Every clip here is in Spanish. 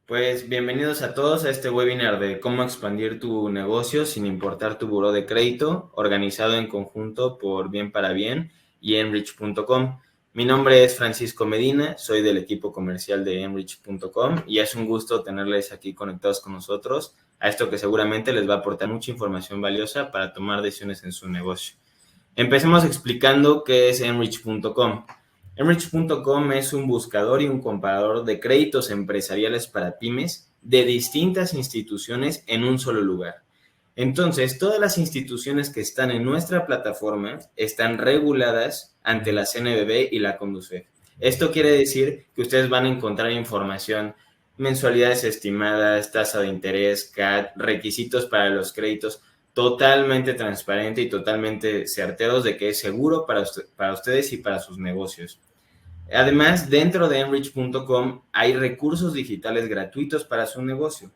Pues bienvenidos a todos a este webinar de cómo expandir tu negocio sin importar tu buró de crédito, organizado en conjunto por Bien para Bien y Enrich.com. Mi nombre es Francisco Medina, soy del equipo comercial de Enrich.com y es un gusto tenerles aquí conectados con nosotros a esto que seguramente les va a aportar mucha información valiosa para tomar decisiones en su negocio. Empecemos explicando qué es Enrich.com. Enrich.com es un buscador y un comparador de créditos empresariales para pymes de distintas instituciones en un solo lugar. Entonces, todas las instituciones que están en nuestra plataforma están reguladas ante la CNBV y la Conducef. Esto quiere decir que ustedes van a encontrar información, mensualidades estimadas, tasa de interés, CAT, requisitos para los créditos, totalmente transparente y totalmente certeros de que es seguro para ustedes y para sus negocios. Además, dentro de Enrich.com hay recursos digitales gratuitos para su negocio,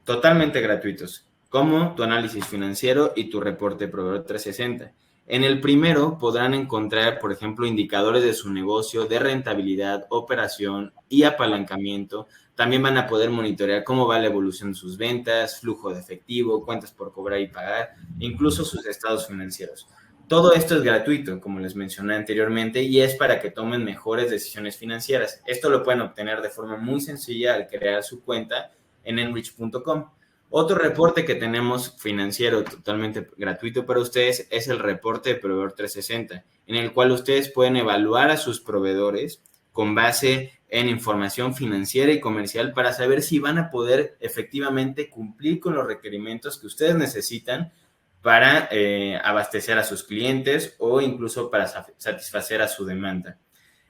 totalmente gratuitos, como tu análisis financiero y tu reporte proveedor 360. En el primero podrán encontrar, por ejemplo, indicadores de su negocio, de rentabilidad, operación y apalancamiento. También van a poder monitorear cómo va la evolución de sus ventas, flujo de efectivo, cuentas por cobrar y pagar, incluso sus estados financieros. Todo esto es gratuito, como les mencioné anteriormente, y es para que tomen mejores decisiones financieras. Esto lo pueden obtener de forma muy sencilla al crear su cuenta en Enrich.com. Otro reporte que tenemos financiero totalmente gratuito para ustedes es el reporte de proveedor 360, en el cual ustedes pueden evaluar a sus proveedores con base en información financiera y comercial para saber si van a poder efectivamente cumplir con los requerimientos que ustedes necesitan para abastecer a sus clientes o incluso para satisfacer a su demanda.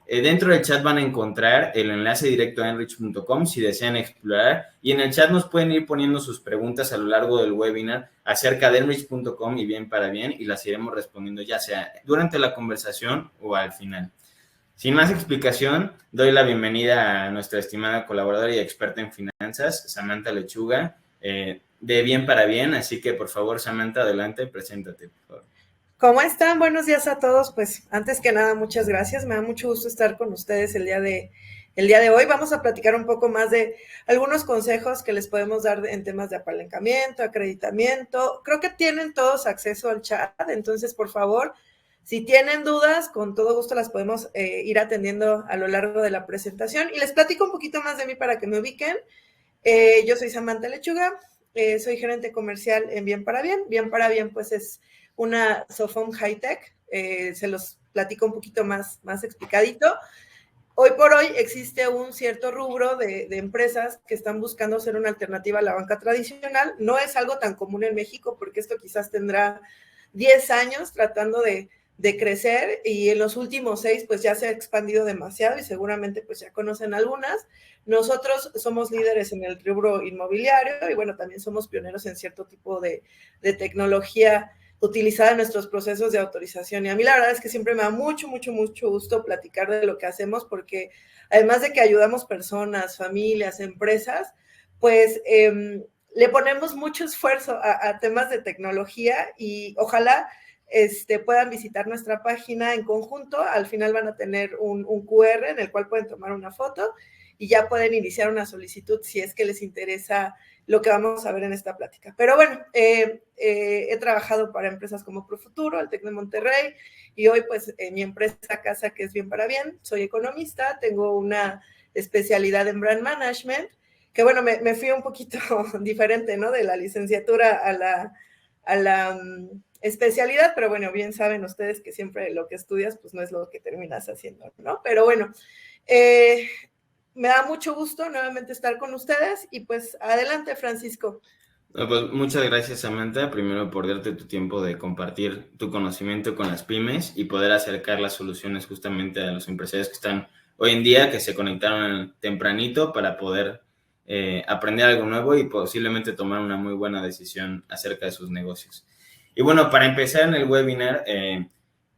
Dentro del chat van a encontrar el enlace directo a Enrich.com si desean explorar, y en el chat nos pueden ir poniendo sus preguntas a lo largo del webinar acerca de Enrich.com y Bien para Bien, y las iremos respondiendo ya sea durante la conversación o al final. Sin más explicación, doy la bienvenida a nuestra estimada colaboradora y experta en finanzas, Samantha Lechuga, de Bien para Bien. Así que, por favor, Samantha, adelante, preséntate, por favor. ¿Cómo están? Buenos días a todos. Pues antes que nada, muchas gracias. Me da mucho gusto estar con ustedes el día de hoy. Vamos a platicar un poco más de algunos consejos que les podemos dar en temas de apalancamiento, acreditamiento. Creo que tienen todos acceso al chat, entonces, por favor, si tienen dudas, con todo gusto las podemos ir atendiendo a lo largo de la presentación. Y les platico un poquito más de mí para que me ubiquen. Yo soy Samantha Lechuga, soy gerente comercial en Bien para Bien. Bien para Bien, pues es una Sofom High Tech, se los platico un poquito más explicadito. Hoy por hoy existe un cierto rubro de empresas que están buscando ser una alternativa a la banca tradicional. No es algo tan común en México porque esto quizás tendrá 10 años tratando de crecer, y en los últimos 6 pues ya se ha expandido demasiado y seguramente pues ya conocen algunas. Nosotros somos líderes en el rubro inmobiliario y bueno, también somos pioneros en cierto tipo de tecnología utilizada en nuestros procesos de autorización. Y a mí la verdad es que siempre me da mucho gusto platicar de lo que hacemos, porque además de que ayudamos personas, familias, empresas, pues le ponemos mucho esfuerzo a temas de tecnología, y ojalá puedan visitar nuestra página en conjunto. Al final van a tener un QR en el cual pueden tomar una foto y ya pueden iniciar una solicitud si es que les interesa lo que vamos a ver en esta plática. Pero bueno, he trabajado para empresas como Profuturo, el TEC de Monterrey, y hoy pues mi empresa casa, que es Bien para Bien, soy economista, tengo una especialidad en brand management, que bueno, me fui un poquito diferente, ¿no? De la licenciatura a la especialidad, pero bueno, bien saben ustedes que siempre lo que estudias pues no es lo que terminas haciendo, ¿no? Pero bueno, me da mucho gusto nuevamente estar con ustedes y pues adelante, Francisco. No, pues muchas gracias, Samantha, primero por darte tu tiempo de compartir tu conocimiento con las pymes y poder acercar las soluciones justamente a los empresarios que están hoy en día, que se conectaron tempranito para poder aprender algo nuevo y posiblemente tomar una muy buena decisión acerca de sus negocios. Y bueno, para empezar en el webinar,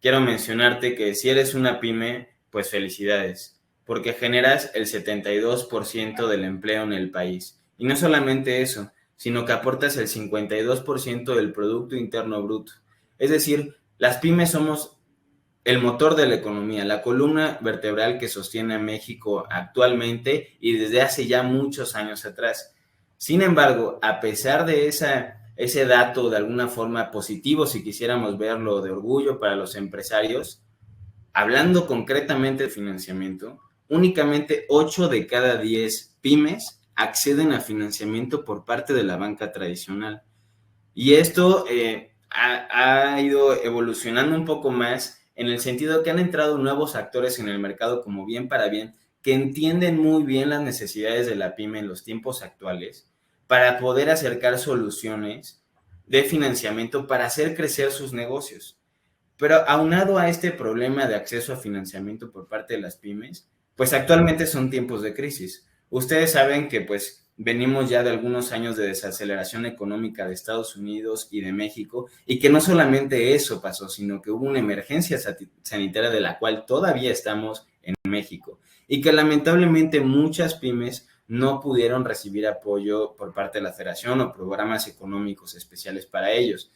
quiero mencionarte que si eres una pyme, pues felicidades, porque generas el 72% del empleo en el país. Y no solamente eso, sino que aportas el 52% del Producto Interno Bruto. Es decir, las pymes somos el motor de la economía, la columna vertebral que sostiene a México actualmente y desde hace ya muchos años atrás. Sin embargo, a pesar de ese dato de alguna forma positivo, si quisiéramos verlo de orgullo para los empresarios, hablando concretamente de financiamiento, únicamente 8 de cada 10 pymes acceden a financiamiento por parte de la banca tradicional. Y esto ha ido evolucionando un poco más en el sentido que han entrado nuevos actores en el mercado como Bien para Bien, que entienden muy bien las necesidades de la pyme en los tiempos actuales para poder acercar soluciones de financiamiento para hacer crecer sus negocios. Pero aunado a este problema de acceso a financiamiento por parte de las pymes, pues actualmente son tiempos de crisis. Ustedes saben que pues venimos ya de algunos años de desaceleración económica de Estados Unidos y de México, y que no solamente eso pasó, sino que hubo una emergencia sanitaria de la cual todavía estamos en México, y que lamentablemente muchas pymes no pudieron recibir apoyo por parte de la Federación o programas económicos especiales para ellos.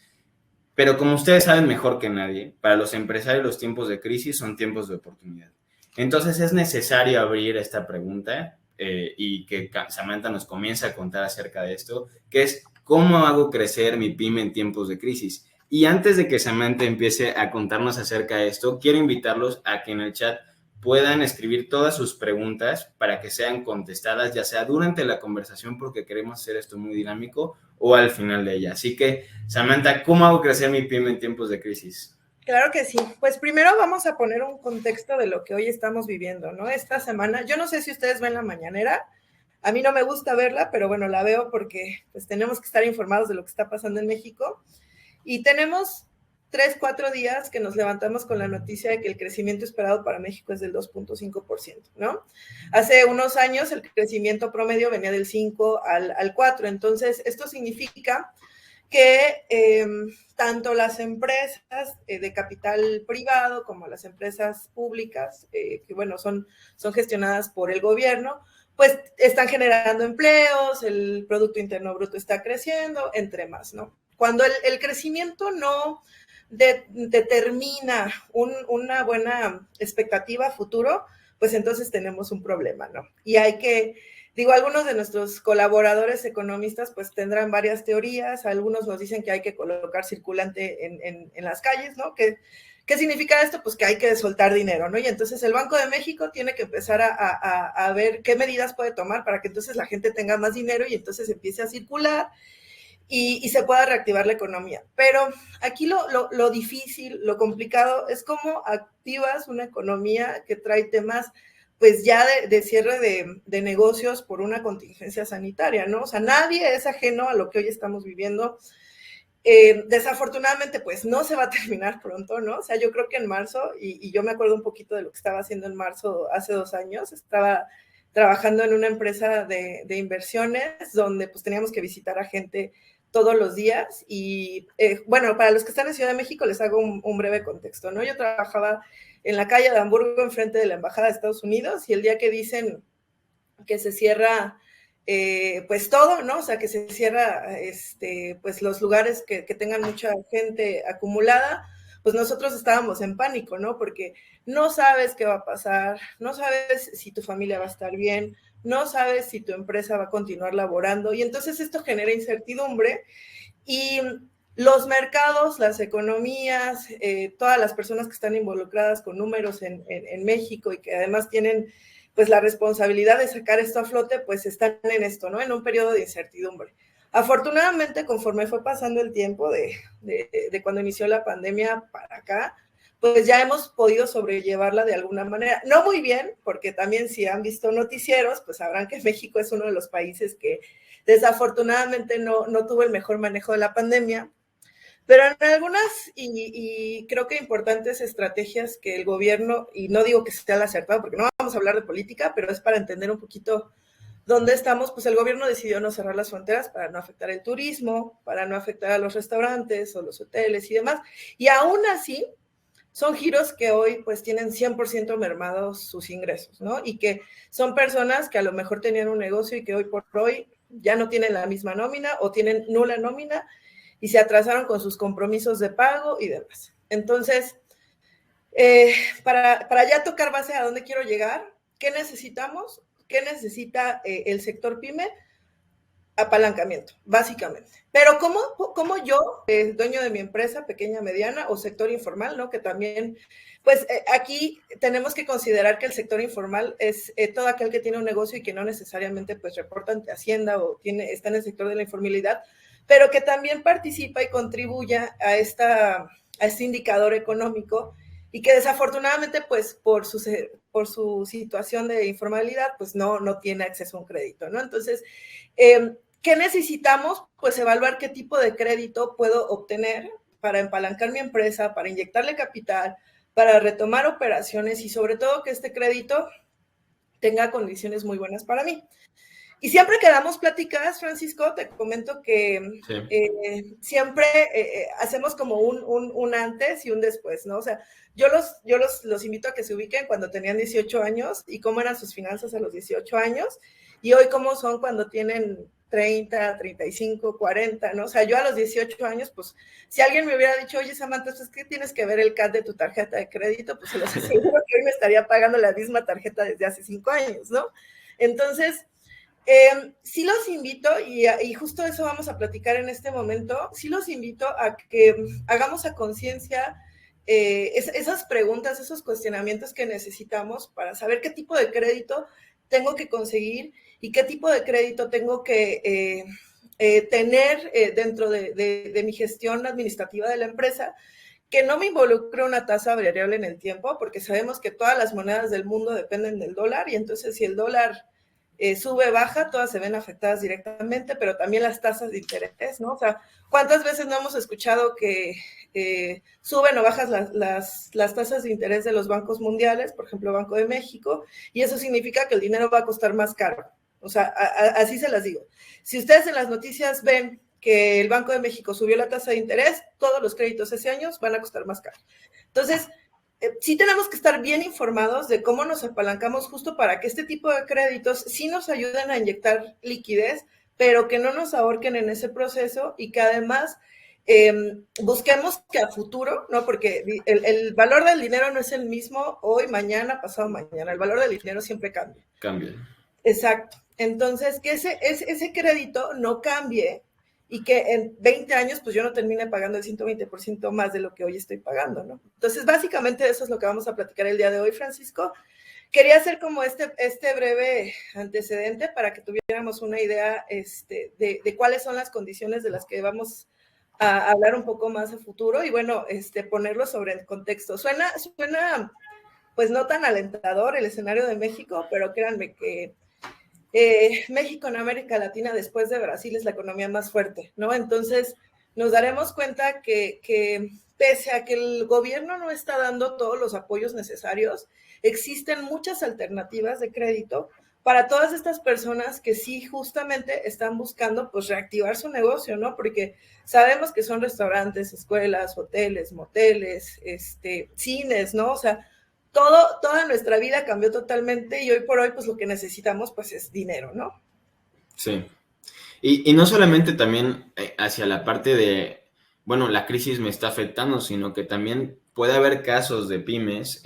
Pero como ustedes saben mejor que nadie, para los empresarios los tiempos de crisis son tiempos de oportunidad. Entonces es necesario abrir esta pregunta y que Samantha nos comience a contar acerca de esto, que es ¿cómo hago crecer mi pyme en tiempos de crisis? Y antes de que Samantha empiece a contarnos acerca de esto, quiero invitarlos a que en el chat puedan escribir todas sus preguntas para que sean contestadas, ya sea durante la conversación, porque queremos hacer esto muy dinámico, o al final de ella. Así que, Samantha, ¿cómo hago crecer mi pyme en tiempos de crisis? Claro que sí. Pues primero vamos a poner un contexto de lo que hoy estamos viviendo, ¿no? Esta semana, yo no sé si ustedes ven la mañanera, a mí no me gusta verla, pero bueno, la veo porque pues tenemos que estar informados de lo que está pasando en México. Y tenemos 3, 4 días que nos levantamos con la noticia de que el crecimiento esperado para México es del 2.5%, ¿no? Hace unos años el crecimiento promedio venía del 5 al 4, entonces esto significa que tanto las empresas de capital privado como las empresas públicas, que bueno, son gestionadas por el gobierno, pues están generando empleos, el Producto Interno Bruto está creciendo, entre más, ¿no? Cuando el crecimiento no determina una buena expectativa futuro, pues entonces tenemos un problema, ¿no? Y hay que, digo, algunos de nuestros colaboradores economistas pues tendrán varias teorías, algunos nos dicen que hay que colocar circulante en las calles, ¿no? ¿Qué significa esto? Pues que hay que soltar dinero, ¿no? Y entonces el Banco de México tiene que empezar a ver qué medidas puede tomar para que entonces la gente tenga más dinero y entonces empiece a circular y se pueda reactivar la economía. Pero aquí lo difícil, lo complicado es cómo activas una economía que trae temas pues ya de cierre de negocios por una contingencia sanitaria, ¿no? O sea, nadie es ajeno a lo que hoy estamos viviendo. Desafortunadamente, pues no se va a terminar pronto, ¿no? O sea, yo creo que en marzo, y yo me acuerdo un poquito de lo que estaba haciendo en marzo hace 2 años, estaba trabajando en una empresa de inversiones donde pues teníamos que visitar a gente todos los días y bueno, para los que están en Ciudad de México les hago un breve contexto, ¿no? Yo trabajaba en la calle de Hamburgo enfrente de la Embajada de Estados Unidos y el día que dicen que se cierra pues todo, ¿no? O sea, que se cierra pues los lugares que tengan mucha gente acumulada, pues nosotros estábamos en pánico, ¿no? Porque no sabes qué va a pasar, no sabes si tu familia va a estar bien, no sabes si tu empresa va a continuar laborando y entonces esto genera incertidumbre y los mercados, las economías, todas las personas que están involucradas con números en México y que además tienen pues la responsabilidad de sacar esto a flote, pues están en esto, ¿no? En un periodo de incertidumbre. Afortunadamente, conforme fue pasando el tiempo de cuando inició la pandemia para acá, pues ya hemos podido sobrellevarla de alguna manera. No muy bien, porque también si han visto noticieros, pues sabrán que México es uno de los países que desafortunadamente no tuvo el mejor manejo de la pandemia, pero en algunas, y creo que importantes estrategias que el gobierno, y no digo que sea el acertado, porque no vamos a hablar de política, pero es para entender un poquito dónde estamos, pues el gobierno decidió no cerrar las fronteras para no afectar el turismo, para no afectar a los restaurantes o los hoteles y demás, y aún así son giros que hoy pues tienen 100% mermados sus ingresos, ¿no? Y que son personas que a lo mejor tenían un negocio y que hoy por hoy ya no tienen la misma nómina o tienen nula nómina y se atrasaron con sus compromisos de pago y demás. Entonces, Para ya tocar base a dónde quiero llegar, ¿qué necesitamos? ¿Qué necesita el sector pyme? Apalancamiento, básicamente. Pero ¿cómo yo, dueño de mi empresa, pequeña, mediana, o sector informal, ¿no? Que también, pues aquí tenemos que considerar que el sector informal es todo aquel que tiene un negocio y que no necesariamente pues reporta ante Hacienda o está en el sector de la informalidad, pero que también participa y contribuya a este indicador económico y que desafortunadamente pues por su situación de informalidad pues no tiene acceso a un crédito, ¿no? Entonces, ¿qué necesitamos? Pues evaluar qué tipo de crédito puedo obtener para empalancar mi empresa, para inyectarle capital, para retomar operaciones y sobre todo que este crédito tenga condiciones muy buenas para mí. Y siempre que damos pláticas, Francisco, te comento que sí. Siempre hacemos como un antes y un después, ¿no? O sea, yo los invito a que se ubiquen cuando tenían 18 años y cómo eran sus finanzas a los 18 años y hoy cómo son cuando tienen 30, 35, 40, ¿no? O sea, yo a los 18 años, pues, si alguien me hubiera dicho, oye, Samantha, pues, ¿qué tienes que ver el CAT de tu tarjeta de crédito? Pues se los aseguro que hoy me estaría pagando la misma tarjeta desde hace 5 años, ¿no? Entonces, sí los invito, y justo eso vamos a platicar en este momento, sí los invito a que hagamos a conciencia esas preguntas, esos cuestionamientos que necesitamos para saber qué tipo de crédito tengo que conseguir y qué tipo de crédito tengo que tener dentro de mi gestión administrativa de la empresa, que no me involucre una tasa variable en el tiempo, porque sabemos que todas las monedas del mundo dependen del dólar, y entonces si el dólar sube, baja, todas se ven afectadas directamente, pero también las tasas de interés, ¿no? O sea, ¿cuántas veces no hemos escuchado que suben o bajan las tasas de interés de los bancos mundiales, por ejemplo, Banco de México, y eso significa que el dinero va a costar más caro? O sea, así se las digo. Si ustedes en las noticias ven que el Banco de México subió la tasa de interés, todos los créditos ese año van a costar más caro. Entonces, sí tenemos que estar bien informados de cómo nos apalancamos justo para que este tipo de créditos sí nos ayuden a inyectar liquidez, pero que no nos ahorquen en ese proceso y que además busquemos que a futuro, ¿no? Porque el valor del dinero no es el mismo hoy, mañana, pasado mañana. El valor del dinero siempre cambia. Cambia. Exacto. Entonces, que ese crédito no cambie y que en 20 años, pues yo no termine pagando el 120% más de lo que hoy estoy pagando, ¿no? Entonces, básicamente eso es lo que vamos a platicar el día de hoy, Francisco. Quería hacer como este breve antecedente para que tuviéramos una idea de cuáles son las condiciones de las que vamos a hablar un poco más a futuro y bueno, ponerlo sobre el contexto. Suena, pues no tan alentador el escenario de México, pero créanme que México en América Latina después de Brasil es la economía más fuerte, ¿no? Entonces nos daremos cuenta que pese a que el gobierno no está dando todos los apoyos necesarios, existen muchas alternativas de crédito para todas estas personas que sí justamente están buscando pues reactivar su negocio, ¿no? Porque sabemos que son restaurantes, escuelas, hoteles, moteles, cines, ¿no? O sea, toda nuestra vida cambió totalmente y hoy por hoy pues lo que necesitamos pues es dinero, ¿no? Sí. Y no solamente también hacia la parte de, bueno, la crisis me está afectando, sino que también puede haber casos de pymes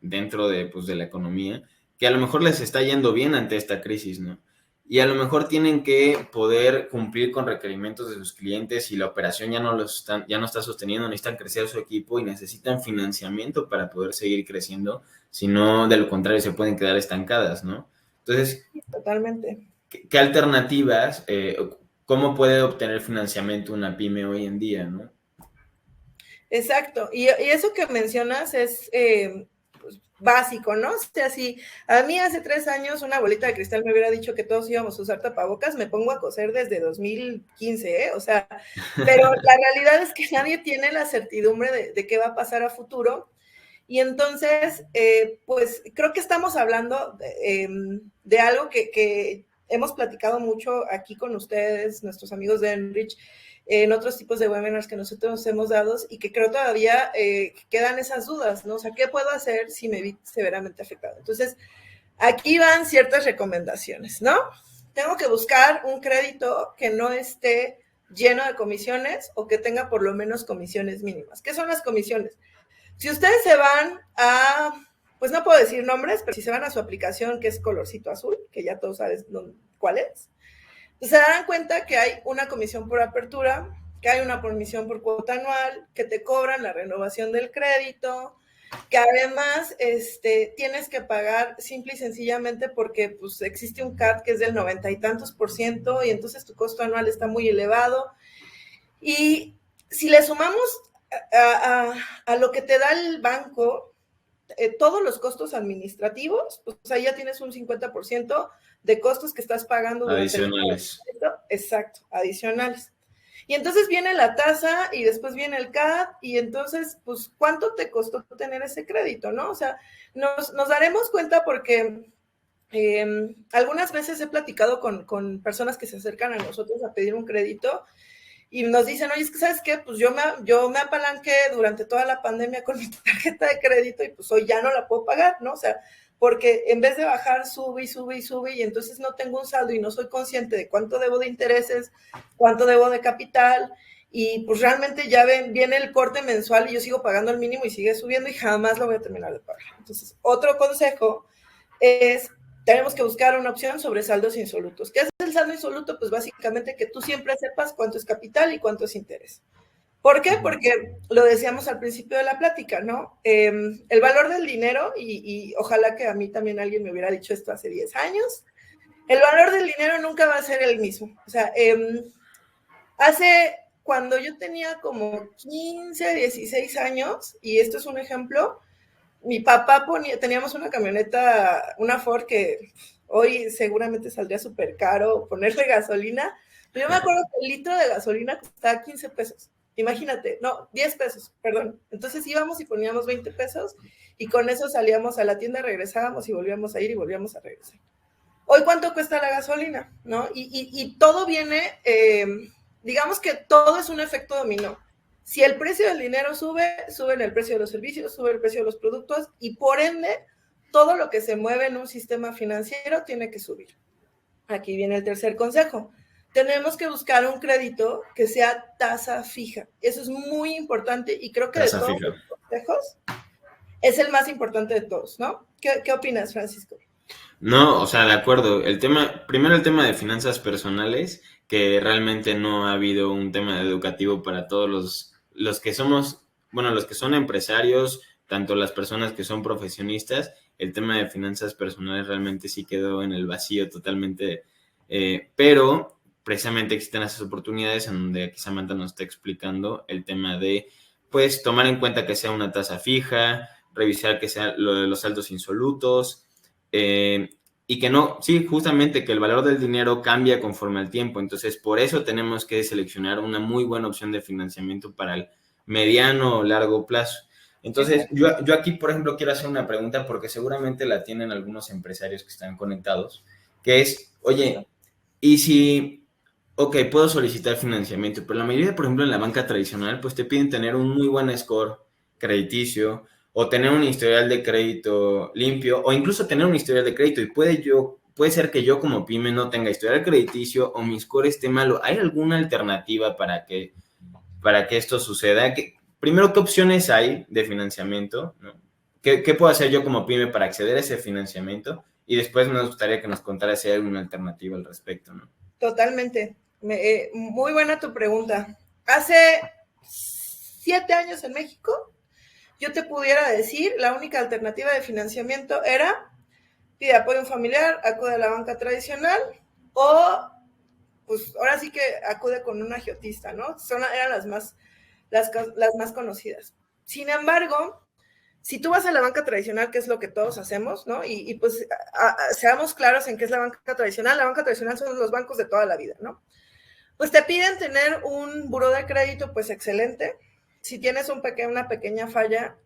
dentro de, pues, de la economía que a lo mejor les está yendo bien ante esta crisis, ¿no? Y a lo mejor tienen que poder cumplir con requerimientos de sus clientes y la operación ya no está sosteniendo, necesitan crecer su equipo y necesitan financiamiento para poder seguir creciendo, si no, de lo contrario, se pueden quedar estancadas, ¿no? Entonces, sí, totalmente. ¿qué alternativas, cómo puede obtener financiamiento una pyme hoy en día, no? Exacto, y eso que mencionas es pues, básico, ¿no? O sea, si a mí hace 3 años una bolita de cristal me hubiera dicho que todos íbamos a usar tapabocas, me pongo a coser desde 2015, ¿eh? O sea, pero la realidad es que nadie tiene la certidumbre de qué va a pasar a futuro, y entonces, pues creo que estamos hablando de algo que hemos platicado mucho aquí con ustedes, nuestros amigos de Enrich, en otros tipos de webinars que nosotros hemos dado y que creo todavía quedan esas dudas, ¿no? O sea, ¿qué puedo hacer si me vi severamente afectado? Entonces, aquí van ciertas recomendaciones, ¿no? Tengo que buscar un crédito que no esté lleno de comisiones o que tenga por lo menos comisiones mínimas. ¿Qué son las comisiones? Si ustedes se van a, pues no puedo decir nombres, pero si se van a su aplicación que es colorcito azul, que ya todos sabes cuál es, pues se darán cuenta que hay una comisión por apertura, que hay una comisión por cuota anual, que te cobran la renovación del crédito, que además tienes que pagar simple y sencillamente porque pues, existe un CAT que es del 90 y tantos % y entonces tu costo anual está muy elevado. Y si le sumamos a lo que te da el banco, todos los costos administrativos, pues ahí ya tienes un 50% de costos que estás pagando adicionales. Exacto, adicionales. Y entonces viene la tasa y después viene el CAT y entonces, pues, ¿cuánto te costó tener ese crédito, no? O sea, nos daremos cuenta porque algunas veces he platicado con personas que se acercan a nosotros a pedir un crédito y nos dicen, oye, es que ¿sabes qué? Pues yo me apalanqué durante toda la pandemia con mi tarjeta de crédito y pues hoy ya no la puedo pagar, ¿no? O sea, porque en vez de bajar, sube y sube y sube y entonces no tengo un saldo y no soy consciente de cuánto debo de intereses, cuánto debo de capital y pues realmente ya viene el corte mensual y yo sigo pagando el mínimo y sigue subiendo y jamás lo voy a terminar de pagar. Entonces, otro consejo es tenemos que buscar una opción sobre saldos insolutos. ¿Qué es el saldo insoluto? Pues básicamente que tú siempre sepas cuánto es capital y cuánto es interés. ¿Por qué? Porque lo decíamos al principio de la plática, ¿no? El valor del dinero, y ojalá que a mí también alguien me hubiera dicho esto hace 10 años, el valor del dinero nunca va a ser el mismo. O sea, cuando yo tenía como 15, 16 años, y esto es un ejemplo, mi papá teníamos una camioneta, una Ford que hoy seguramente saldría súper caro ponerle gasolina, pero yo me acuerdo que el litro de gasolina costaba 15 pesos. Imagínate, no, 10 pesos, perdón. Entonces íbamos y poníamos 20 pesos y con eso salíamos a la tienda, regresábamos y volvíamos a ir y volvíamos a regresar. Hoy, ¿cuánto cuesta la gasolina? ¿No? Y todo viene, digamos que todo es un efecto dominó. Si el precio del dinero sube, sube el precio de los servicios, sube el precio de los productos y por ende, todo lo que se mueve en un sistema financiero tiene que subir. Aquí viene el tercer consejo. Tenemos que buscar un crédito que sea tasa fija. Eso es muy importante y creo que tasa de todos fija. Los consejos es el más importante de todos, ¿no? ¿Qué opinas, Francisco? No, o sea, de acuerdo. Primero el tema de finanzas personales, que realmente no ha habido un tema educativo para todos los que somos, bueno, los que son empresarios, tanto las personas que son profesionistas, el tema de finanzas personales realmente sí quedó en el vacío totalmente, pero precisamente existen esas oportunidades en donde aquí Samantha nos está explicando el tema de, pues, tomar en cuenta que sea una tasa fija, revisar que sea lo de los saldos insolutos, y que no, sí, justamente que el valor del dinero cambia conforme al tiempo, entonces por eso tenemos que seleccionar una muy buena opción de financiamiento para el mediano o largo plazo. Entonces, yo aquí, por ejemplo, quiero hacer una pregunta porque seguramente la tienen algunos empresarios que están conectados, que es, oye, y si, ok, puedo solicitar financiamiento, pero la mayoría, por ejemplo, en la banca tradicional, pues te piden tener un muy buen score crediticio, o tener un historial de crédito limpio, o incluso tener un historial de crédito, y puede ser que yo como pyme no tenga historial crediticio o mi score esté malo. ¿Hay alguna alternativa para que esto suceda? Primero, ¿qué opciones hay de financiamiento, ¿no? ¿Qué puedo hacer yo como pyme para acceder a ese financiamiento? Y después nos gustaría que nos contara si hay alguna alternativa al respecto, ¿no? Totalmente. Muy buena tu pregunta. Hace 7 años en México, yo te pudiera decir, la única alternativa de financiamiento era pide apoyo a un familiar, acude a la banca tradicional o, pues, ahora sí que acude con un agiotista, ¿no? Eran las más conocidas. Sin embargo, si tú vas a la banca tradicional, que es lo que todos hacemos, ¿no? Y pues seamos claros en qué es la banca tradicional. La banca tradicional son los bancos de toda la vida, ¿no? Pues te piden tener un buró de crédito, pues excelente. Si tienes una pequeña falla,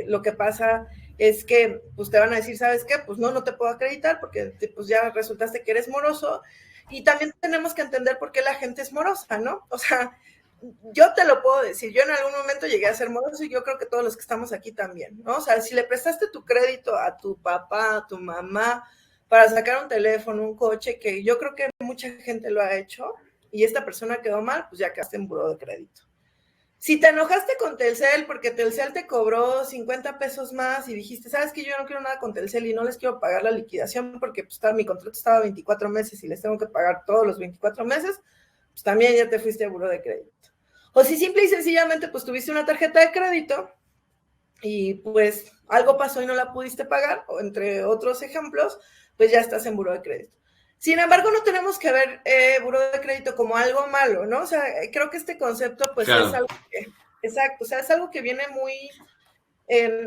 lo que pasa es que pues te van a decir, ¿sabes qué? Pues no te puedo acreditar porque pues ya resultaste que eres moroso. Y también tenemos que entender por qué la gente es morosa, ¿no? O sea, yo te lo puedo decir, yo en algún momento llegué a ser moroso y yo creo que todos los que estamos aquí también, ¿no? O sea, si le prestaste tu crédito a tu papá, a tu mamá, para sacar un teléfono, un coche, que yo creo que mucha gente lo ha hecho, y esta persona quedó mal, pues ya quedaste en buró de crédito. Si te enojaste con Telcel porque Telcel te cobró 50 pesos más y dijiste, sabes que yo no quiero nada con Telcel y no les quiero pagar la liquidación porque pues, mi contrato estaba 24 meses y les tengo que pagar todos los 24 meses, pues también ya te fuiste a buró de crédito. O si simple y sencillamente pues tuviste una tarjeta de crédito y pues algo pasó y no la pudiste pagar, o entre otros ejemplos, pues ya estás en buró de crédito. Sin embargo, no tenemos que ver buró de crédito como algo malo, ¿no? O sea, creo que este concepto, pues Claro. es algo que, exacto, o sea, es algo que viene muy,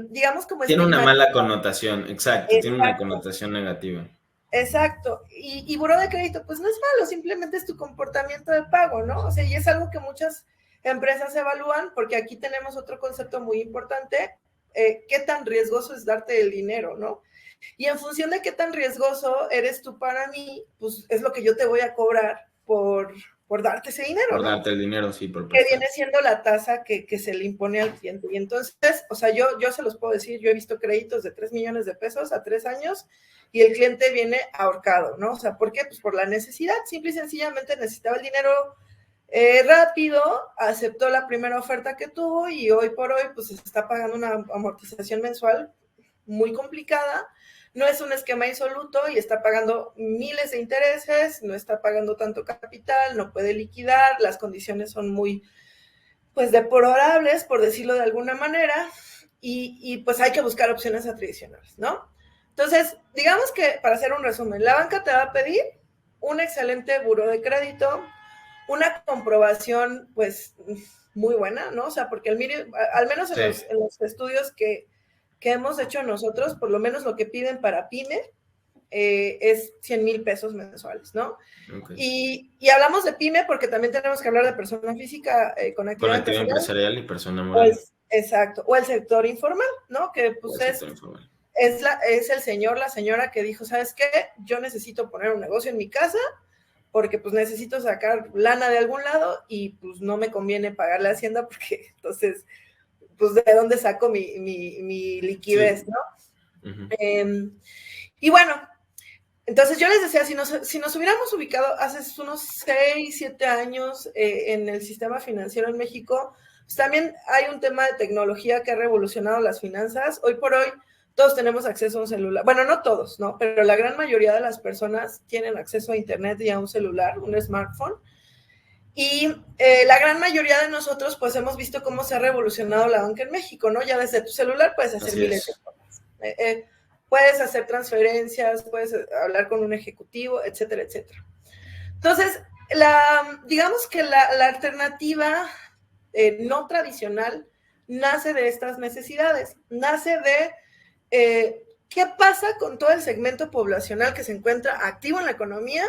digamos, como Tiene una mala estigmatizado. connotación, exacto, tiene una Exacto, connotación negativa. exacto. Y buró de crédito, pues no es malo, simplemente es tu comportamiento de pago, ¿no? O sea, y es algo que muchas empresas evalúan, porque aquí tenemos otro concepto muy importante, qué tan riesgoso es darte el dinero, ¿no? Y en función de qué tan riesgoso eres tú para mí, pues es lo que yo te voy a cobrar por darte ese dinero, Por ¿no? darte el dinero, sí, por Que prestar. viene siendo la tasa que se le impone al cliente. Y entonces, o sea, yo se los puedo decir, yo he visto créditos de 3 millones de pesos a 3 años y el cliente viene ahorcado, ¿no? O sea, ¿por qué? Pues por la necesidad, simple y sencillamente necesitaba el dinero rápido, aceptó la primera oferta que tuvo y hoy por hoy pues está pagando una amortización mensual muy complicada, no es un esquema insoluto y está pagando miles de intereses, no está pagando tanto capital, no puede liquidar, las condiciones son muy, pues, deplorables, por decirlo de alguna manera, y pues hay que buscar opciones tradicionales, ¿no? Entonces, digamos que, para hacer un resumen, la banca te va a pedir un excelente buró de crédito, una comprobación, pues, muy buena, ¿no? O sea, porque al menos en, Sí. en los estudios que hemos hecho nosotros, por lo menos lo que piden para PYME es 100,000 pesos mensuales, ¿no? Okay. Y hablamos de PYME porque también tenemos que hablar de persona física con Con actividad actividad empresarial, empresarial y persona o moral. exacto, o el sector informal, ¿no? Que O pues el sector informal. es el señor, la señora que dijo, ¿sabes qué? Yo necesito poner un negocio en mi casa porque pues necesito sacar lana de algún lado y pues no me conviene pagarle a Hacienda porque entonces, pues de dónde saco mi liquidez, Sí. ¿no? Uh-huh. Y bueno, entonces yo les decía, si nos hubiéramos ubicado hace unos 6, 7 años en el sistema financiero en México, pues también hay un tema de tecnología que ha revolucionado las finanzas. Hoy por hoy todos tenemos acceso a un celular. Bueno, no todos, ¿no? Pero la gran mayoría de las personas tienen acceso a Internet y a un celular, un smartphone. Y la gran mayoría de nosotros pues hemos visto cómo se ha revolucionado la banca en México, ¿no? Ya desde tu celular puedes hacer Así miles de es. cosas. Puedes hacer transferencias, puedes hablar con un ejecutivo, etcétera, etcétera. Entonces, digamos que la alternativa no tradicional nace de estas necesidades, nace de qué pasa con todo el segmento poblacional que se encuentra activo en la economía,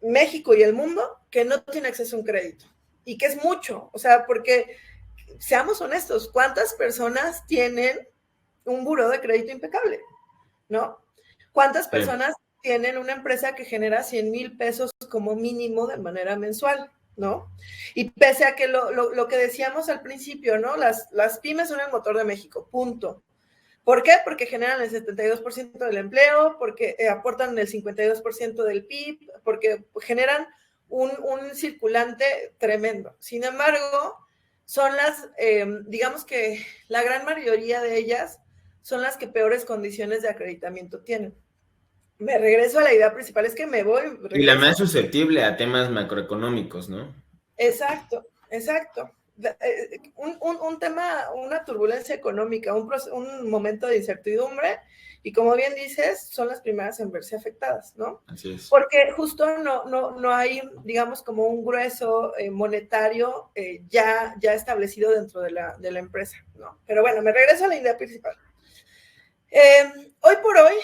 México y el mundo, que no tiene acceso a un crédito. Y que es mucho, o sea, porque seamos honestos, ¿cuántas personas tienen un buró de crédito impecable? ¿No? ¿Cuántas Sí. personas tienen una empresa que genera 100,000 pesos como mínimo de manera mensual? ¿No? Y pese a que lo que decíamos al principio, ¿no? Las pymes son el motor de México, punto. ¿Por qué? Porque generan el 72% del empleo, porque aportan el 52% del PIB, porque generan un circulante tremendo. Sin embargo, son digamos que la gran mayoría de ellas son las que peores condiciones de acreditamiento tienen. Me regreso a la idea principal, es que me voy, Y la regreso. más susceptible a temas macroeconómicos, ¿no? Exacto, exacto. Un tema, una turbulencia económica, un momento de incertidumbre, y como bien dices, son las primeras en verse afectadas, ¿no? Así es. Porque justo no hay, digamos, como un grueso monetario ya establecido dentro de la empresa, ¿no? Pero bueno, me regreso a la idea principal. Hoy por hoy,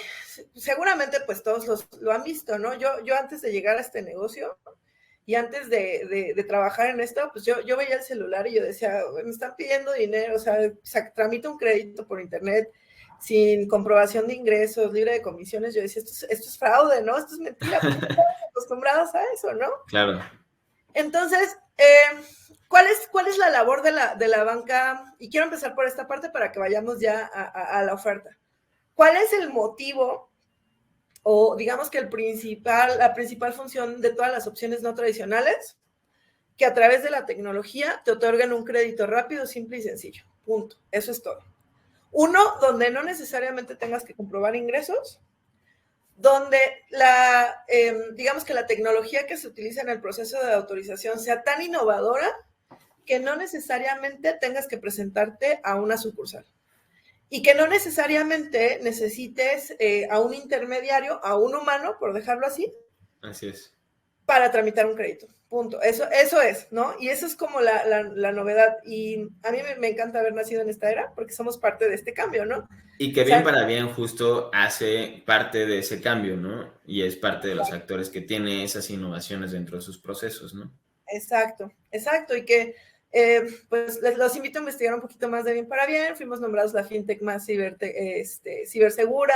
seguramente pues todos lo han visto, ¿no? Yo antes de llegar a este negocio y antes de trabajar en esto, pues yo veía el celular y yo decía, me están pidiendo dinero, o sea, tramito un crédito por internet sin comprobación de ingresos, libre de comisiones. Yo decía, esto es fraude, ¿no? Esto es mentira, porque estamos acostumbrados a eso, ¿no? Claro. Entonces, ¿cuál es la labor de la banca? Y quiero empezar por esta parte para que vayamos ya a la oferta. ¿Cuál es el motivo o digamos que la principal función de todas las opciones no tradicionales? que a través de la tecnología te otorgan un crédito rápido, simple y sencillo. Punto. Eso es todo. Uno, donde no necesariamente tengas que comprobar ingresos, donde digamos que la tecnología que se utiliza en el proceso de autorización sea tan innovadora que no necesariamente tengas que presentarte a una sucursal y que no necesariamente necesites a un intermediario, a un humano, por dejarlo así. Así es. Para tramitar un crédito. Punto. Eso es, ¿no? Y eso es como la novedad. Y a mí me encanta haber nacido en esta era porque somos parte de este cambio, ¿no? Y que bien para bien justo hace parte de ese cambio, ¿no? Y es parte de los actores que tiene esas innovaciones dentro de sus procesos, ¿no? Exacto. Y que pues los invito a investigar un poquito más de bien para bien. Fuimos nombrados la fintech más cibersegura,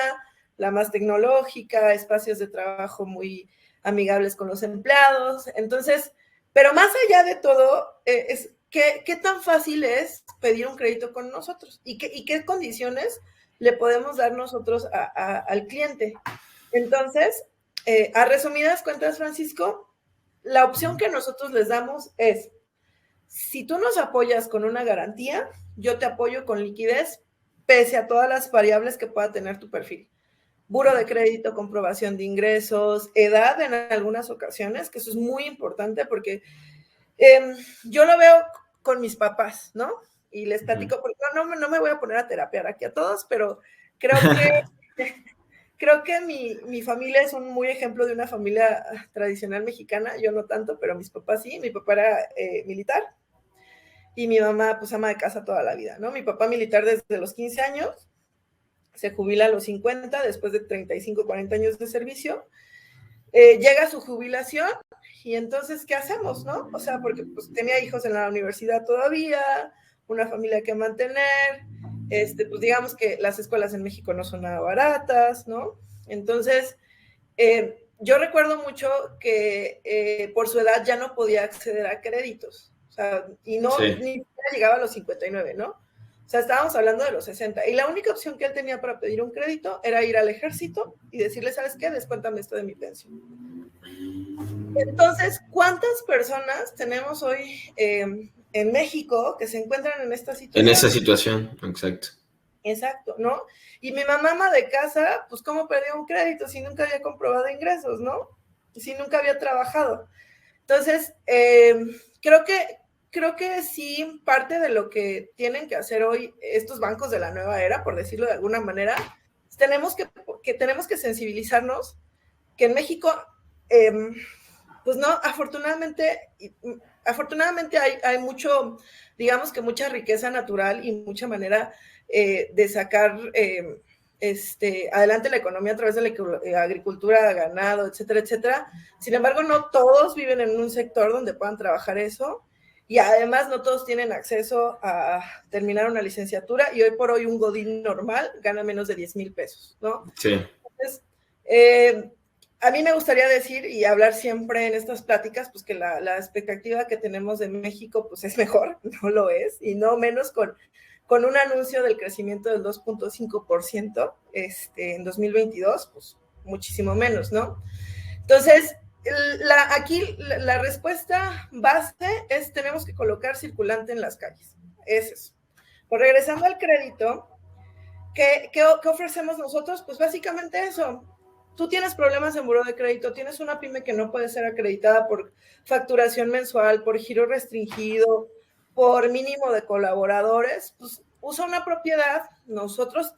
la más tecnológica, espacios de trabajo muy amigables con los empleados. Entonces, pero más allá de todo, es qué tan fácil es pedir un crédito con nosotros y qué condiciones le podemos dar nosotros al cliente. Entonces, a resumidas cuentas, Francisco, la opción que nosotros les damos es, si tú nos apoyas con una garantía, yo te apoyo con liquidez, pese a todas las variables que pueda tener tu perfil. Buro de crédito, comprobación de ingresos, edad en algunas ocasiones, que eso es muy importante porque yo lo veo con mis papás, ¿no? Y les platico, porque no me voy a poner a terapiar aquí a todos, pero creo que mi familia es un muy ejemplo de una familia tradicional mexicana, yo no tanto, pero mis papás sí. Mi papá era militar y mi mamá, pues, ama de casa toda la vida, ¿no? Mi papá militar desde los 15 años, se jubila a los 50, después de 35, 40 años de servicio, llega a su jubilación y entonces, ¿qué hacemos, no? O sea, porque pues tenía hijos en la universidad todavía, una familia que mantener, pues digamos que las escuelas en México no son nada baratas, ¿no? Entonces, yo recuerdo mucho que por su edad ya no podía acceder a créditos, o sea, y no, sí, ni siquiera llegaba a los 59, ¿no? O sea, estábamos hablando de los 60. Y la única opción que él tenía para pedir un crédito era ir al ejército y decirle, ¿sabes qué? Descuéntame esto de mi pensión. Entonces, ¿cuántas personas tenemos hoy en México que se encuentran en esta situación? En esa situación, exacto. Exacto, ¿no? Y mi mamá ama de casa, pues ¿cómo perdió un crédito si nunca había comprobado ingresos, ¿no? Si nunca había trabajado. Entonces, creo que sí, parte de lo que tienen que hacer hoy estos bancos de la nueva era, por decirlo de alguna manera, tenemos que sensibilizarnos que en México, pues no, afortunadamente hay mucho, digamos que mucha riqueza natural y mucha manera de sacar adelante la economía a través de la agricultura, ganado, etcétera, etcétera. Sin embargo, no todos viven en un sector donde puedan trabajar eso y además no todos tienen acceso a terminar una licenciatura y hoy por hoy un godín normal gana menos de 10,000 pesos, ¿no? Sí. Entonces, a mí me gustaría decir y hablar siempre en estas pláticas, pues que la expectativa que tenemos de México, pues es mejor, no lo es, y no menos con un anuncio del crecimiento del 2.5% en 2022, pues muchísimo menos, ¿no? Entonces, aquí la respuesta base es tenemos que colocar circulante en las calles. Es eso. Pues regresando al crédito, ¿qué ofrecemos nosotros? Pues básicamente eso. Tú tienes problemas en buró de crédito, tienes una pyme que no puede ser acreditada por facturación mensual, por giro restringido, por mínimo de colaboradores, pues usa una propiedad, nosotros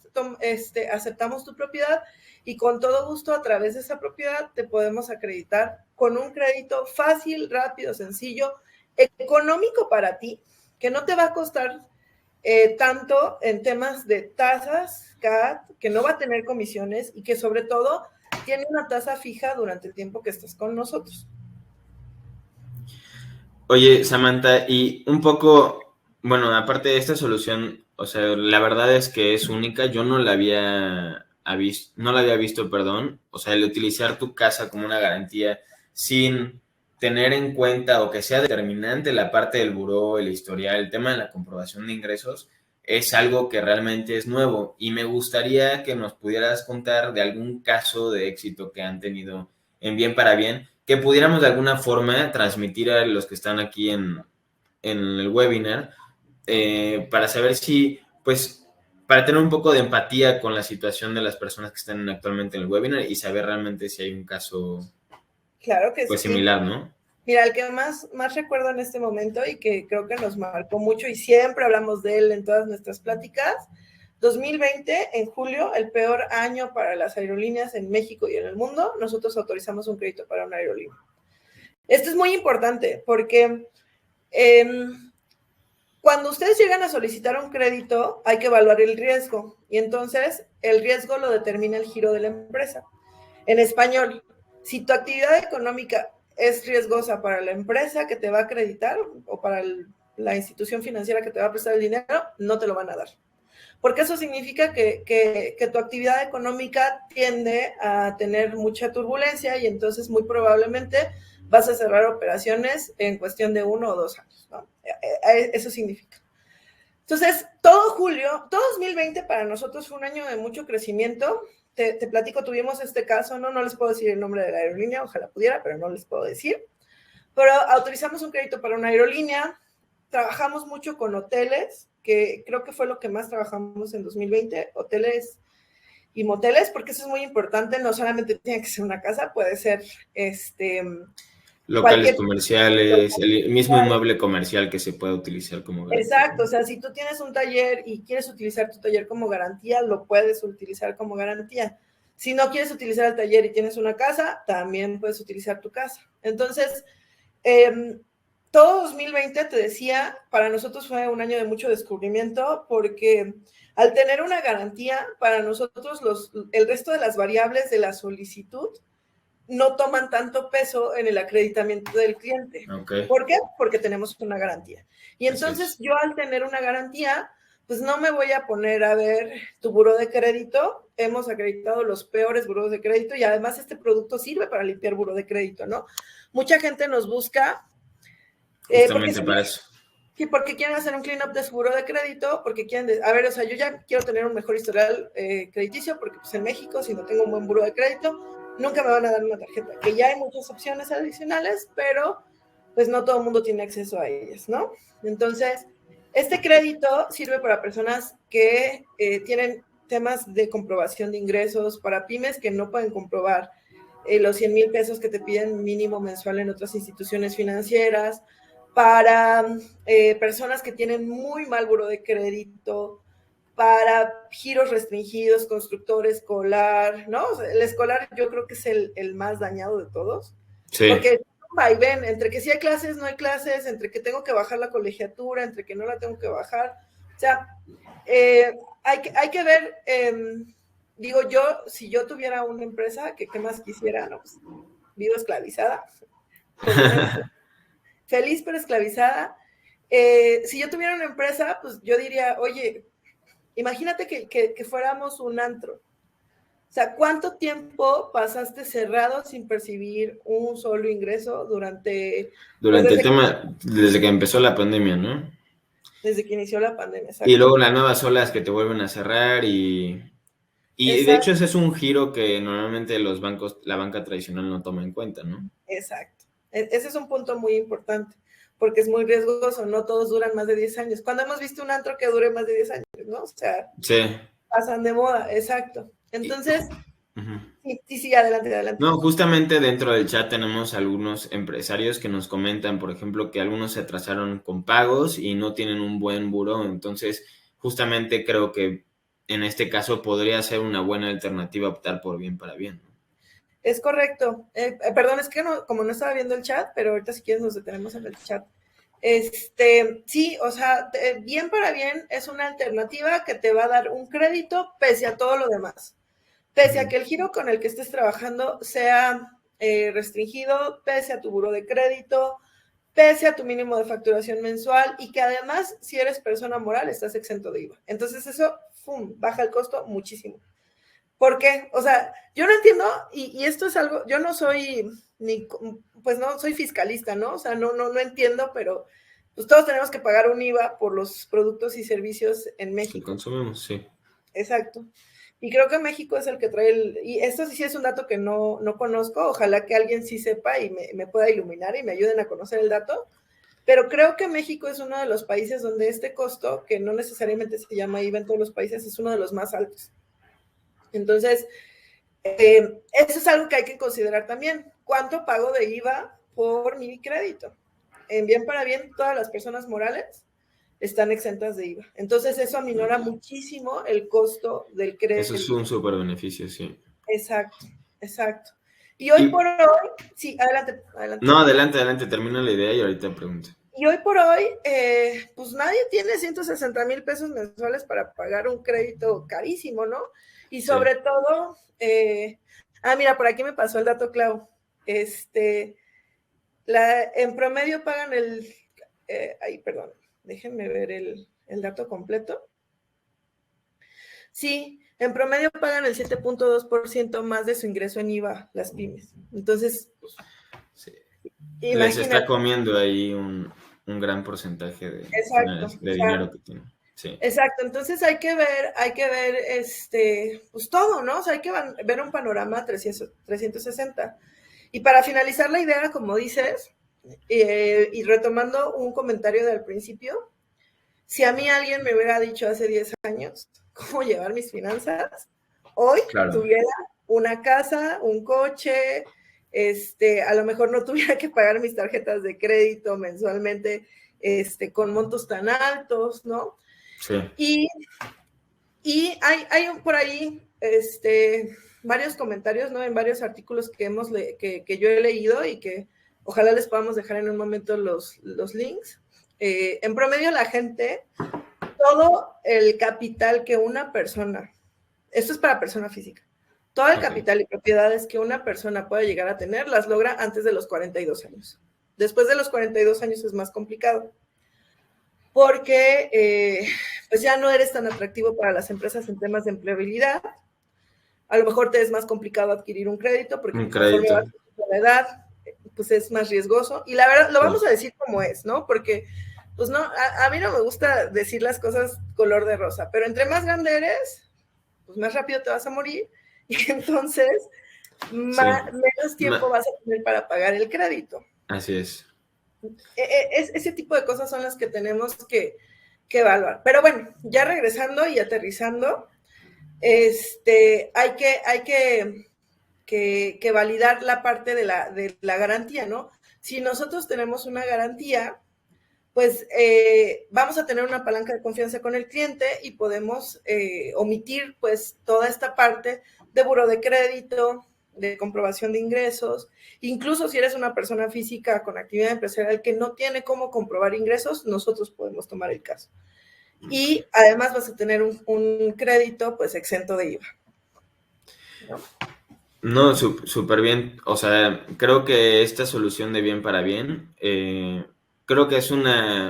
aceptamos tu propiedad y con todo gusto a través de esa propiedad te podemos acreditar con un crédito fácil, rápido, sencillo, económico para ti, que no te va a costar tanto en temas de tasas, CAT, que no va a tener comisiones y que sobre todo tiene una tasa fija durante el tiempo que estés con nosotros. Oye, Samantha, y un poco, bueno, aparte de esta solución, o sea, la verdad es que es única, yo no la había visto, perdón, o sea, el utilizar tu casa como una garantía sin tener en cuenta o que sea determinante la parte del buró, el historial, el tema de la comprobación de ingresos, es algo que realmente es nuevo y me gustaría que nos pudieras contar de algún caso de éxito que han tenido en Bien para Bien, que pudiéramos de alguna forma transmitir a los que están aquí en el webinar, para saber si, pues, para tener un poco de empatía con la situación de las personas que están actualmente en el webinar y saber realmente si hay un caso, Claro que pues, sí. similar, ¿no? Mira, el que más recuerdo en este momento y que creo que nos marcó mucho y siempre hablamos de él en todas nuestras pláticas, 2020, en julio, el peor año para las aerolíneas en México y en el mundo, nosotros autorizamos un crédito para una aerolínea. Esto es muy importante porque cuando ustedes llegan a solicitar un crédito, hay que evaluar el riesgo y entonces el riesgo lo determina el giro de la empresa. En español, si tu actividad económica es riesgosa para la empresa que te va a acreditar o para la institución financiera que te va a prestar el dinero, no te lo van a dar. Porque eso significa que tu actividad económica tiende a tener mucha turbulencia y entonces muy probablemente vas a cerrar operaciones en cuestión de 1 o 2 años, ¿no? Eso significa. Entonces, todo julio, todo 2020 para nosotros fue un año de mucho crecimiento. Te platico, tuvimos este caso, ¿no? No les puedo decir el nombre de la aerolínea, ojalá pudiera, pero no les puedo decir. Pero autorizamos un crédito para una aerolínea, trabajamos mucho con hoteles, que creo que fue lo que más trabajamos en 2020, hoteles y moteles, porque eso es muy importante, no solamente tiene que ser una casa, puede ser Locales cualquier... comerciales, el mismo inmueble comercial que se puede utilizar como garantía. Exacto, o sea, si tú tienes un taller y quieres utilizar tu taller como garantía, lo puedes utilizar como garantía. Si no quieres utilizar el taller y tienes una casa, también puedes utilizar tu casa. Entonces, todo 2020, te decía, para nosotros fue un año de mucho descubrimiento porque al tener una garantía, para nosotros el resto de las variables de la solicitud no toman tanto peso en el acreditamiento del cliente. Okay. ¿Por qué? Porque tenemos una garantía. Y entonces yo al tener una garantía, pues no me voy a poner a ver tu buró de crédito. Hemos acreditado los peores buros de crédito y además este producto sirve para limpiar buró de crédito, ¿no? Mucha gente nos busca. Justamente para eso. Sí, porque quieren hacer un clean-up de su buró de crédito, porque quieren, a ver, o sea, yo ya quiero tener un mejor historial crediticio, porque pues en México, si no tengo un buen buró de crédito, nunca me van a dar una tarjeta, que ya hay muchas opciones adicionales, pero pues no todo el mundo tiene acceso a ellas, ¿no? Entonces, este crédito sirve para personas que tienen temas de comprobación de ingresos, para pymes que no pueden comprobar los 100,000 pesos que te piden mínimo mensual en otras instituciones financieras, para personas que tienen muy mal buró de crédito, para giros restringidos, constructor escolar, ¿no? O sea, el escolar yo creo que es el más dañado de todos. Sí. Porque va y ven, entre que sí hay clases, no hay clases, entre que tengo que bajar la colegiatura, entre que no la tengo que bajar. O sea, hay que ver, digo yo, si yo tuviera una empresa, ¿qué más quisiera? No, pues, vivo esclavizada. Feliz pero esclavizada. Si yo tuviera una empresa, pues yo diría, oye, imagínate que fuéramos un antro. O sea, ¿cuánto tiempo pasaste cerrado sin percibir un solo ingreso durante el tema, desde que empezó la pandemia, ¿no? Desde que inició la pandemia, exacto. Y luego las nuevas olas que te vuelven a cerrar y de hecho ese es un giro que normalmente los bancos, la banca tradicional no toma en cuenta, ¿no? Exacto. Ese es un punto muy importante, porque es muy riesgoso, no todos duran más de 10 años. Cuando hemos visto un antro que dure más de 10 años, ¿no? O sea, sí, pasan de moda, exacto. Entonces, sí, adelante. No, justamente dentro del chat tenemos algunos empresarios que nos comentan, por ejemplo, que algunos se atrasaron con pagos y no tienen un buen buró. Entonces, justamente creo que en este caso podría ser una buena alternativa optar por bien para bien, ¿no? Es correcto. Perdón, es que no, como no estaba viendo el chat, pero ahorita si quieres nos detenemos en el chat. Sí, o sea, bien para bien es una alternativa que te va a dar un crédito pese a todo lo demás. Pese a que el giro con el que estés trabajando sea restringido, pese a tu buró de crédito, pese a tu mínimo de facturación mensual y que además, si eres persona moral, estás exento de IVA. Entonces eso, baja el costo muchísimo. ¿Por qué? O sea, yo no entiendo, y esto es algo, yo no soy pues no soy fiscalista, ¿no? O sea, no entiendo, pero pues todos tenemos que pagar un IVA por los productos y servicios en México. Que consumimos, sí. Exacto. Y creo que México es el que trae y esto sí es un dato que no conozco, ojalá que alguien sí sepa y me pueda iluminar y me ayuden a conocer el dato, pero creo que México es uno de los países donde este costo, que no necesariamente se llama IVA en todos los países, es uno de los más altos. Entonces, eso es algo que hay que considerar también. ¿Cuánto pago de IVA por mi crédito? En Bien para Bien, todas las personas morales están exentas de IVA. Entonces, eso aminora muchísimo el costo del crédito. Eso es un súper beneficio, sí. Exacto, exacto. Y hoy por hoy, sí, adelante. No, adelante, termina la idea y ahorita pregunto. Y hoy por hoy, pues nadie tiene 160,000 pesos mensuales para pagar un crédito carísimo, ¿no? Y sobre todo, mira, por aquí me pasó el dato, Clau. En promedio pagan perdón, déjenme ver el dato completo. Sí, en promedio pagan el 7.2% más de su ingreso en IVA las pymes. Entonces, sí. Imagínate. Les está comiendo ahí un gran porcentaje de dinero que tienen. Sí. Exacto, entonces hay que ver, pues todo, ¿no? O sea, hay que ver un panorama 360. Y para finalizar la idea, como dices, y retomando un comentario del principio, si a mí alguien me hubiera dicho hace 10 años cómo llevar mis finanzas, hoy tuviera una casa, un coche, a lo mejor no tuviera que pagar mis tarjetas de crédito mensualmente, con montos tan altos, ¿no? Sí. Y hay por ahí varios comentarios, ¿no? En varios artículos que yo he leído y que ojalá les podamos dejar en un momento los links. En promedio la gente, todo el capital que una persona, esto es para persona física, todo el capital y propiedades que una persona puede llegar a tener, las logra antes de los 42 años. Después de los 42 años es más complicado, porque pues ya no eres tan atractivo para las empresas en temas de empleabilidad. A lo mejor te es más complicado adquirir un crédito, porque conforme vas a la edad, pues es más riesgoso. Y la verdad, lo vamos a decir como es, ¿no? Porque, pues no, a mí no me gusta decir las cosas color de rosa, pero entre más grande eres, pues más rápido te vas a morir, y entonces menos tiempo vas a tener para pagar el crédito. Así es. Ese tipo de cosas son las que tenemos que evaluar. Pero bueno, ya regresando y aterrizando, hay que validar la parte de la garantía, ¿no? Si nosotros tenemos una garantía, pues vamos a tener una palanca de confianza con el cliente y podemos omitir pues toda esta parte de buró de crédito, de comprobación de ingresos. Incluso si eres una persona física con actividad empresarial que no tiene cómo comprobar ingresos, nosotros podemos tomar el caso. Y además vas a tener un crédito pues exento de IVA. No, súper bien. O sea, creo que esta solución de Bien para Bien, creo que es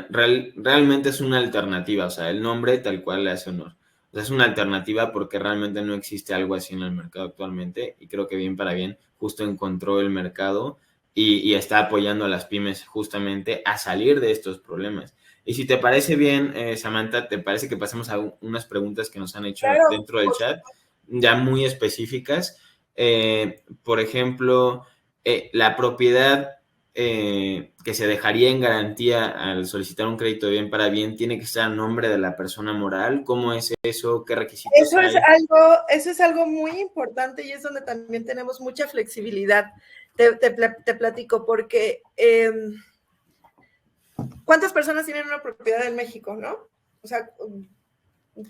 realmente es una alternativa. O sea, el nombre tal cual le hace honor. O sea, es una alternativa porque realmente no existe algo así en el mercado actualmente, y creo que Bien para Bien justo encontró el mercado y está apoyando a las pymes justamente a salir de estos problemas. Y si te parece bien, Samantha, ¿te parece que pasemos a unas preguntas que nos han hecho dentro del chat, ya muy específicas? Por ejemplo, la propiedad que se dejaría en garantía al solicitar un crédito de Bien para Bien tiene que estar a nombre de la persona moral. ¿Cómo es eso? ¿Qué requisitos hay? Eso es algo muy importante y es donde también tenemos mucha flexibilidad. Te platico porque ¿cuántas personas tienen una propiedad en México, no? O sea,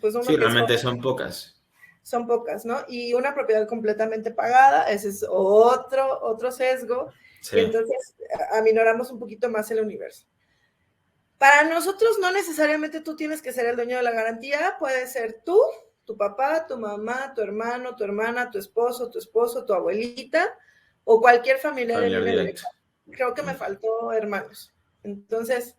pues sí, realmente son pocas. Son pocas, ¿no? Y una propiedad completamente pagada, ese es otro sesgo, sí. Y entonces aminoramos un poquito más el universo. Para nosotros no necesariamente tú tienes que ser el dueño de la garantía, puede ser tú, tu papá, tu mamá, tu hermano, tu hermana, tu esposo, tu abuelita, o cualquier familiar en línea directa. Creo que me faltó hermanos. Entonces,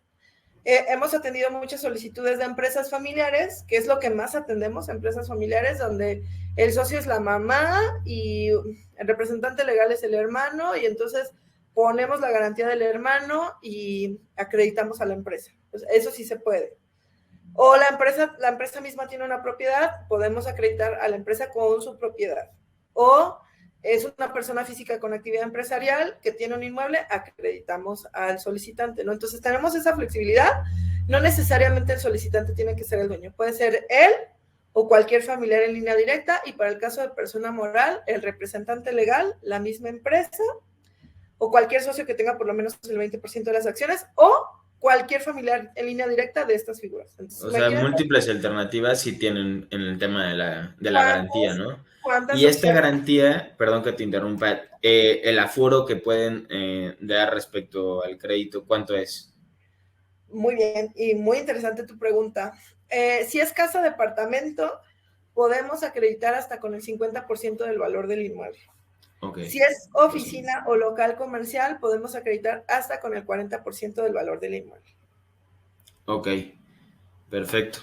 hemos atendido muchas solicitudes de empresas familiares, que es lo que más atendemos, empresas familiares, donde el socio es la mamá y el representante legal es el hermano, y entonces ponemos la garantía del hermano y acreditamos a la empresa. Pues eso sí se puede. O la empresa misma tiene una propiedad, podemos acreditar a la empresa con su propiedad. O es una persona física con actividad empresarial que tiene un inmueble, acreditamos al solicitante, ¿no? Entonces tenemos esa flexibilidad. No necesariamente el solicitante tiene que ser el dueño, puede ser él o cualquier familiar en línea directa, y para el caso de persona moral, el representante legal, la misma empresa, o cualquier socio que tenga por lo menos el 20% de las acciones, o cualquier familiar en línea directa de estas figuras. Entonces, O sea, múltiples alternativas sí tienen en el tema de la garantía, ¿no? ¿Cuántas Y esta opciones? garantía, perdón que te interrumpa, el aforo que pueden dar respecto al crédito, ¿cuánto es? Muy bien, y muy interesante tu pregunta. Si es casa departamento, podemos acreditar hasta con el 50% del valor del inmueble. Okay. Si es oficina o local comercial, podemos acreditar hasta con el 40% del valor del inmueble. Ok, perfecto.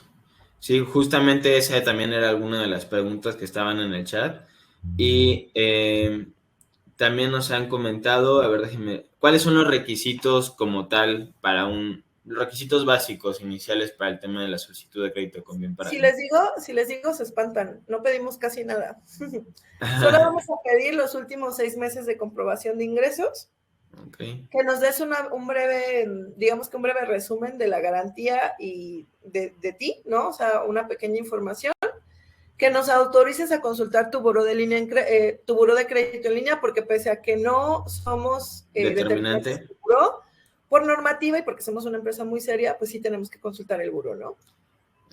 Sí, justamente esa también era alguna de las preguntas que estaban en el chat. Y también nos han comentado, a ver, déjenme, ¿cuáles son los requisitos como tal para los requisitos básicos iniciales para el tema de la solicitud de crédito con bien para Si bien? les digo, se espantan. No pedimos casi nada. Solo vamos a pedir los últimos 6 meses de comprobación de ingresos. Okay. Que nos des un breve, digamos que un breve resumen de la garantía y de ti, ¿no? O sea, una pequeña información. Que nos autorices a consultar tu buró de crédito en línea, porque pese a que no somos determinantes Determinante. del buró, por normativa y porque somos una empresa muy seria, pues sí tenemos que consultar el buró, ¿no?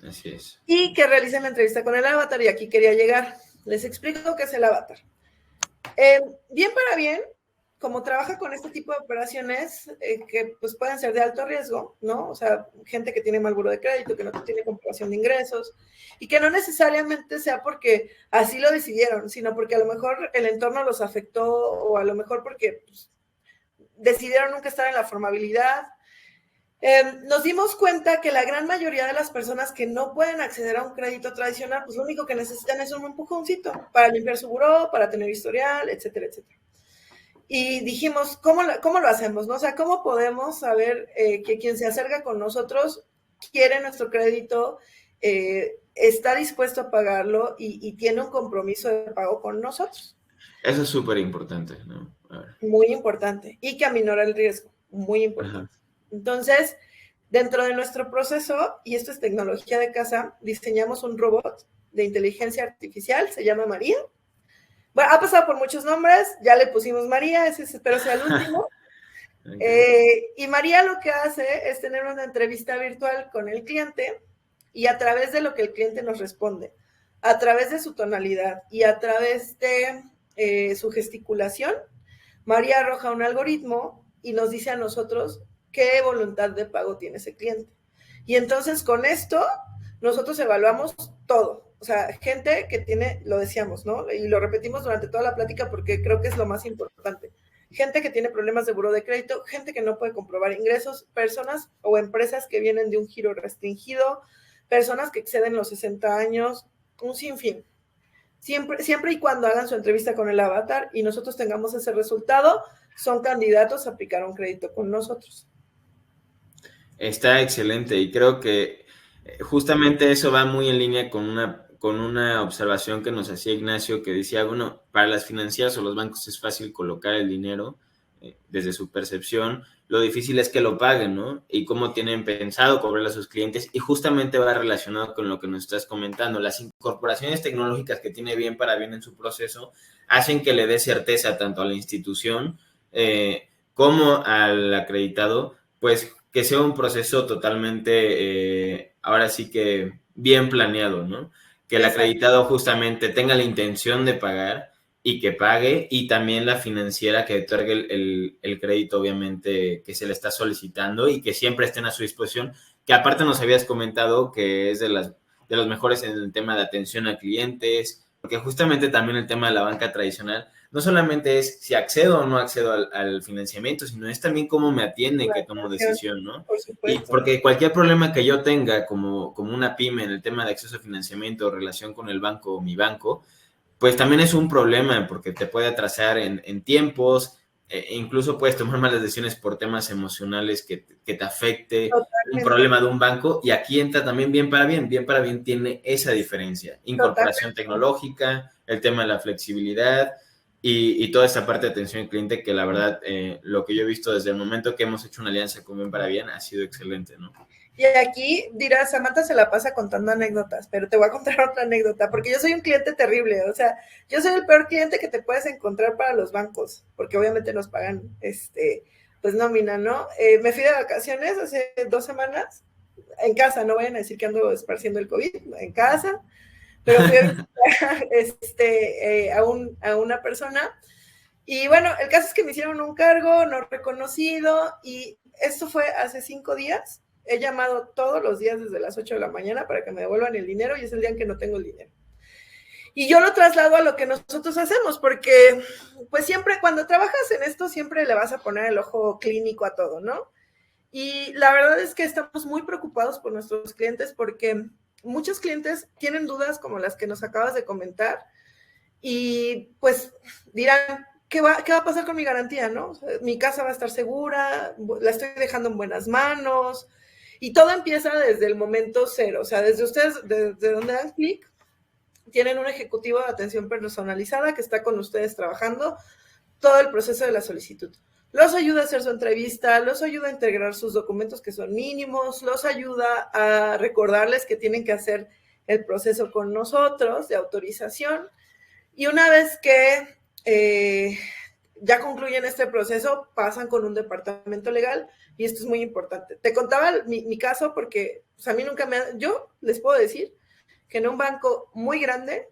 Así es. Y que realicen la entrevista con el avatar, y aquí quería llegar. Les explico qué es el avatar. Bien para bien, como trabaja con este tipo de operaciones que pues pueden ser de alto riesgo, ¿no? O sea, gente que tiene mal buró de crédito, que no tiene comprobación de ingresos, y que no necesariamente sea porque así lo decidieron, sino porque a lo mejor el entorno los afectó, o a lo mejor porque pues, decidieron nunca estar en la formabilidad. Nos dimos cuenta que la gran mayoría de las personas que no pueden acceder a un crédito tradicional, pues lo único que necesitan es un empujoncito para limpiar su buró, para tener historial, etcétera, etcétera. Y dijimos, ¿cómo lo hacemos? ¿No? O sea, ¿cómo podemos saber que quien se acerca con nosotros quiere nuestro crédito, está dispuesto a pagarlo y tiene un compromiso de pago con nosotros? Eso es súper importante, ¿no? Muy importante. Y que aminora el riesgo. Muy importante. Ajá. Entonces, dentro de nuestro proceso, y esto es tecnología de casa, diseñamos un robot de inteligencia artificial, se llama María. Bueno, ha pasado por muchos nombres, ya le pusimos María, ese espero sea el último. Okay. Y María lo que hace es tener una entrevista virtual con el cliente, y a través de lo que el cliente nos responde, a través de su tonalidad y a través de su gesticulación, María arroja un algoritmo y nos dice a nosotros qué voluntad de pago tiene ese cliente. Y entonces con esto nosotros evaluamos todo. O sea, gente que tiene, lo decíamos, ¿no? Y lo repetimos durante toda la plática porque creo que es lo más importante. Gente que tiene problemas de buró de crédito, gente que no puede comprobar ingresos, personas o empresas que vienen de un giro restringido, personas que exceden los 60 años, un sinfín. Siempre y cuando hagan su entrevista con el avatar y nosotros tengamos ese resultado, son candidatos a aplicar un crédito con nosotros. Está excelente, y creo que justamente eso va muy en línea con una observación que nos hacía Ignacio, que decía, bueno, para las financieras o los bancos es fácil colocar el dinero desde su percepción, lo difícil es que lo paguen, ¿no? Y cómo tienen pensado cobrarle a sus clientes, y justamente va relacionado con lo que nos estás comentando. Las incorporaciones tecnológicas que tiene bien para bien en su proceso hacen que le dé certeza tanto a la institución como al acreditado, pues que sea un proceso totalmente, ahora sí que bien planeado, ¿no? Que el acreditado justamente tenga la intención de pagar y que pague, y también la financiera que otorgue el crédito, obviamente, que se le está solicitando, y que siempre estén a su disposición, que aparte nos habías comentado que es de los mejores en el tema de atención a clientes, porque justamente también el tema de la banca tradicional no solamente es si accedo o no accedo al financiamiento, sino es también cómo me atienden, que tomo decisión, ¿no? Por supuesto. Y porque cualquier problema que yo tenga como una pyme en el tema de acceso a financiamiento o relación con el banco o mi banco, pues también es un problema porque te puede atrasar en tiempos, incluso puedes tomar malas decisiones por temas emocionales que te afecte un Totalmente. problema de un banco, y aquí entra también bien para bien. Bien para bien tiene esa diferencia, incorporación Totalmente. tecnológica, el tema de la flexibilidad y toda esa parte de atención al cliente que la verdad, lo que yo he visto desde el momento que hemos hecho una alianza con Bien para Bien ha sido excelente, ¿no? Y aquí dirás, Samantha se la pasa contando anécdotas, pero te voy a contar otra anécdota, porque yo soy un cliente terrible, o sea, yo soy el peor cliente que te puedes encontrar para los bancos, porque obviamente nos pagan, pues nómina, ¿no? Me fui de vacaciones hace 2 semanas, en casa, no vayan a decir que ando esparciendo el COVID, en casa, pero fui a visitar a una persona, y bueno, el caso es que me hicieron un cargo no reconocido, y esto fue hace 5 días. He llamado todos los días desde las 8 de la mañana para que me devuelvan el dinero, y es el día en que no tengo el dinero. Y yo lo traslado a lo que nosotros hacemos, porque pues siempre cuando trabajas en esto siempre le vas a poner el ojo clínico a todo, ¿no? Y la verdad es que estamos muy preocupados por nuestros clientes, porque muchos clientes tienen dudas como las que nos acabas de comentar, y pues dirán, ¿qué va a pasar con mi garantía, no? O sea, mi casa va a estar segura, la estoy dejando en buenas manos, y todo empieza desde el momento cero. O sea, desde ustedes, desde donde dan clic, tienen un ejecutivo de atención personalizada que está con ustedes trabajando todo el proceso de la solicitud. Los ayuda a hacer su entrevista, los ayuda a integrar sus documentos que son mínimos, los ayuda a recordarles que tienen que hacer el proceso con nosotros de autorización. Y una vez que ya concluyen este proceso, pasan con un departamento legal, y esto es muy importante. Te contaba mi caso porque pues, a mí nunca yo les puedo decir que en un banco muy grande,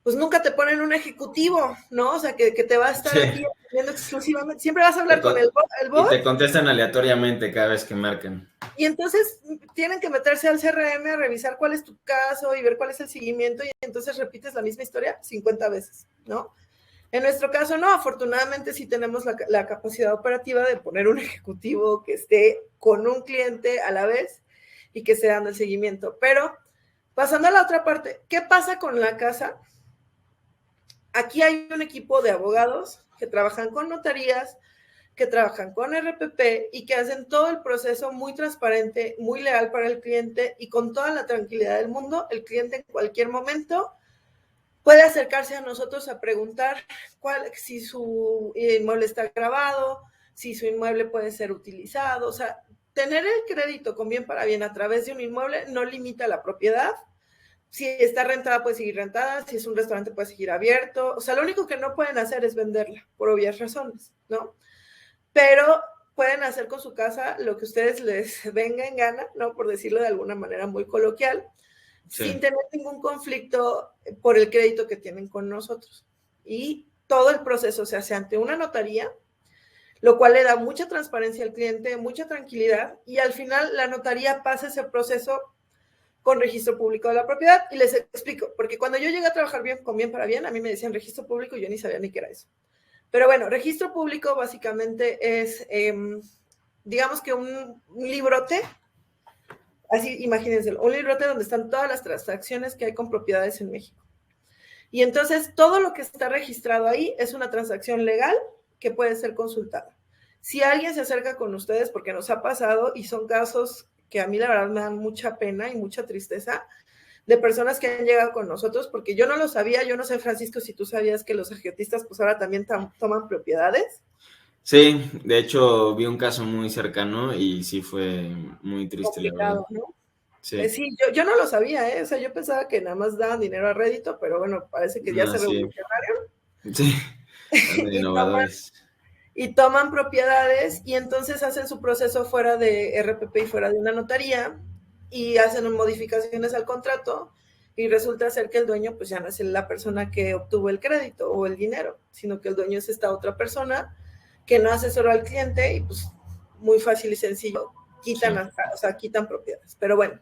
pues nunca te ponen un ejecutivo, ¿no? O sea, que te va a estar aquí atendiendo exclusivamente. Siempre vas a hablar con el Y bot. te contestan aleatoriamente cada vez que marcan. Y entonces tienen que meterse al CRM a revisar cuál es tu caso y ver cuál es el seguimiento, y entonces repites la misma historia 50 veces, ¿no? En nuestro caso, no, afortunadamente sí tenemos la capacidad operativa de poner un ejecutivo que esté con un cliente a la vez y que esté dando el seguimiento. Pero pasando a la otra parte, ¿qué pasa con la casa? Aquí hay un equipo de abogados que trabajan con notarías, que trabajan con RPP y que hacen todo el proceso muy transparente, muy leal para el cliente, y con toda la tranquilidad del mundo. El cliente en cualquier momento puede acercarse a nosotros a preguntar si su inmueble está grabado, si su inmueble puede ser utilizado. O sea, tener el crédito con Bien para Bien a través de un inmueble no limita la propiedad. Si está rentada, puede seguir rentada. Si es un restaurante, puede seguir abierto. O sea, lo único que no pueden hacer es venderla, por obvias razones, ¿no? Pero pueden hacer con su casa lo que ustedes les venga en gana, ¿no? Por decirlo de alguna manera muy coloquial, sí, sin tener ningún conflicto por el crédito que tienen con nosotros. Y todo el proceso se hace ante una notaría, lo cual le da mucha transparencia al cliente, mucha tranquilidad, y al final la notaría pasa ese proceso con registro público de la propiedad. Y les explico, porque cuando yo llegué a trabajar con Bien para Bien, a mí me decían registro público y yo ni sabía ni qué era eso. Pero bueno, registro público básicamente es, digamos que un librote, así imagínense, un librote donde están todas las transacciones que hay con propiedades en México. Y entonces todo lo que está registrado ahí es una transacción legal que puede ser consultada. Si alguien se acerca con ustedes, porque nos ha pasado, y son casos que a mí la verdad me dan mucha pena y mucha tristeza, de personas que han llegado con nosotros, porque yo no lo sabía. Yo no sé, Francisco, si tú sabías que los agiatistas pues ahora también toman propiedades. Sí, de hecho vi un caso muy cercano y sí fue muy triste, la verdad. ¿No? Sí, sí, yo no lo sabía, ¿eh? O sea, yo pensaba que nada más daban dinero a rédito, pero bueno, parece que ya no, se sí. revolucionaron. Sí, están innovadores. Y toman propiedades, y entonces hacen su proceso fuera de RPP y fuera de una notaría, y hacen modificaciones al contrato, y resulta ser que el dueño pues ya no es la persona que obtuvo el crédito o el dinero, sino que el dueño es esta otra persona que no asesoró al cliente, y pues muy fácil y sencillo quitan, sí, o sea, quitan propiedades. Pero bueno,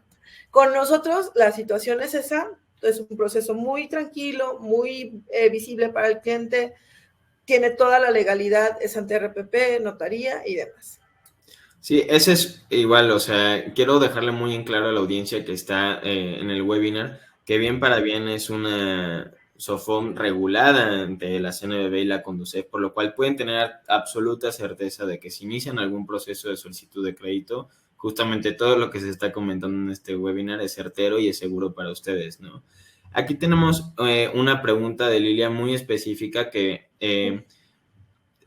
con nosotros la situación es esa. Es un proceso muy tranquilo, muy visible para el cliente, tiene toda la legalidad, es ante RPP, notaría y demás. Sí, ese es igual, o sea, quiero dejarle muy en claro a la audiencia que está en el webinar que Bien para Bien es una SOFOM regulada ante la CNBV y la Conducef, por lo cual pueden tener absoluta certeza de que si inician algún proceso de solicitud de crédito, justamente todo lo que se está comentando en este webinar es certero y es seguro para ustedes, ¿no? Aquí tenemos una pregunta de Lilia muy específica que,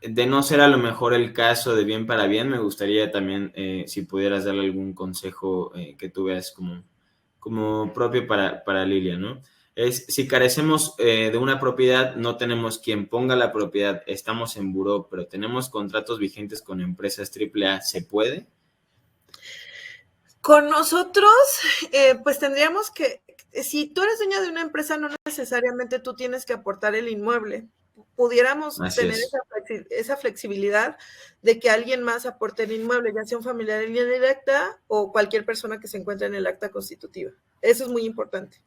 de no ser a lo mejor el caso de bien para bien, me gustaría también si pudieras darle algún consejo que tú veas como propio para Lilia, ¿no? Es, si carecemos de una propiedad, no tenemos quien ponga la propiedad, estamos en buró, pero tenemos contratos vigentes con empresas AAA, ¿se puede? Con nosotros, pues tendríamos que, si tú eres dueña de una empresa, no necesariamente tú tienes que aportar el inmueble. Pudiéramos Así tener es. esa flexibilidad de que alguien más aporte el inmueble, ya sea un familiar en línea directa o cualquier persona que se encuentre en el acta constitutiva. Eso es muy importante.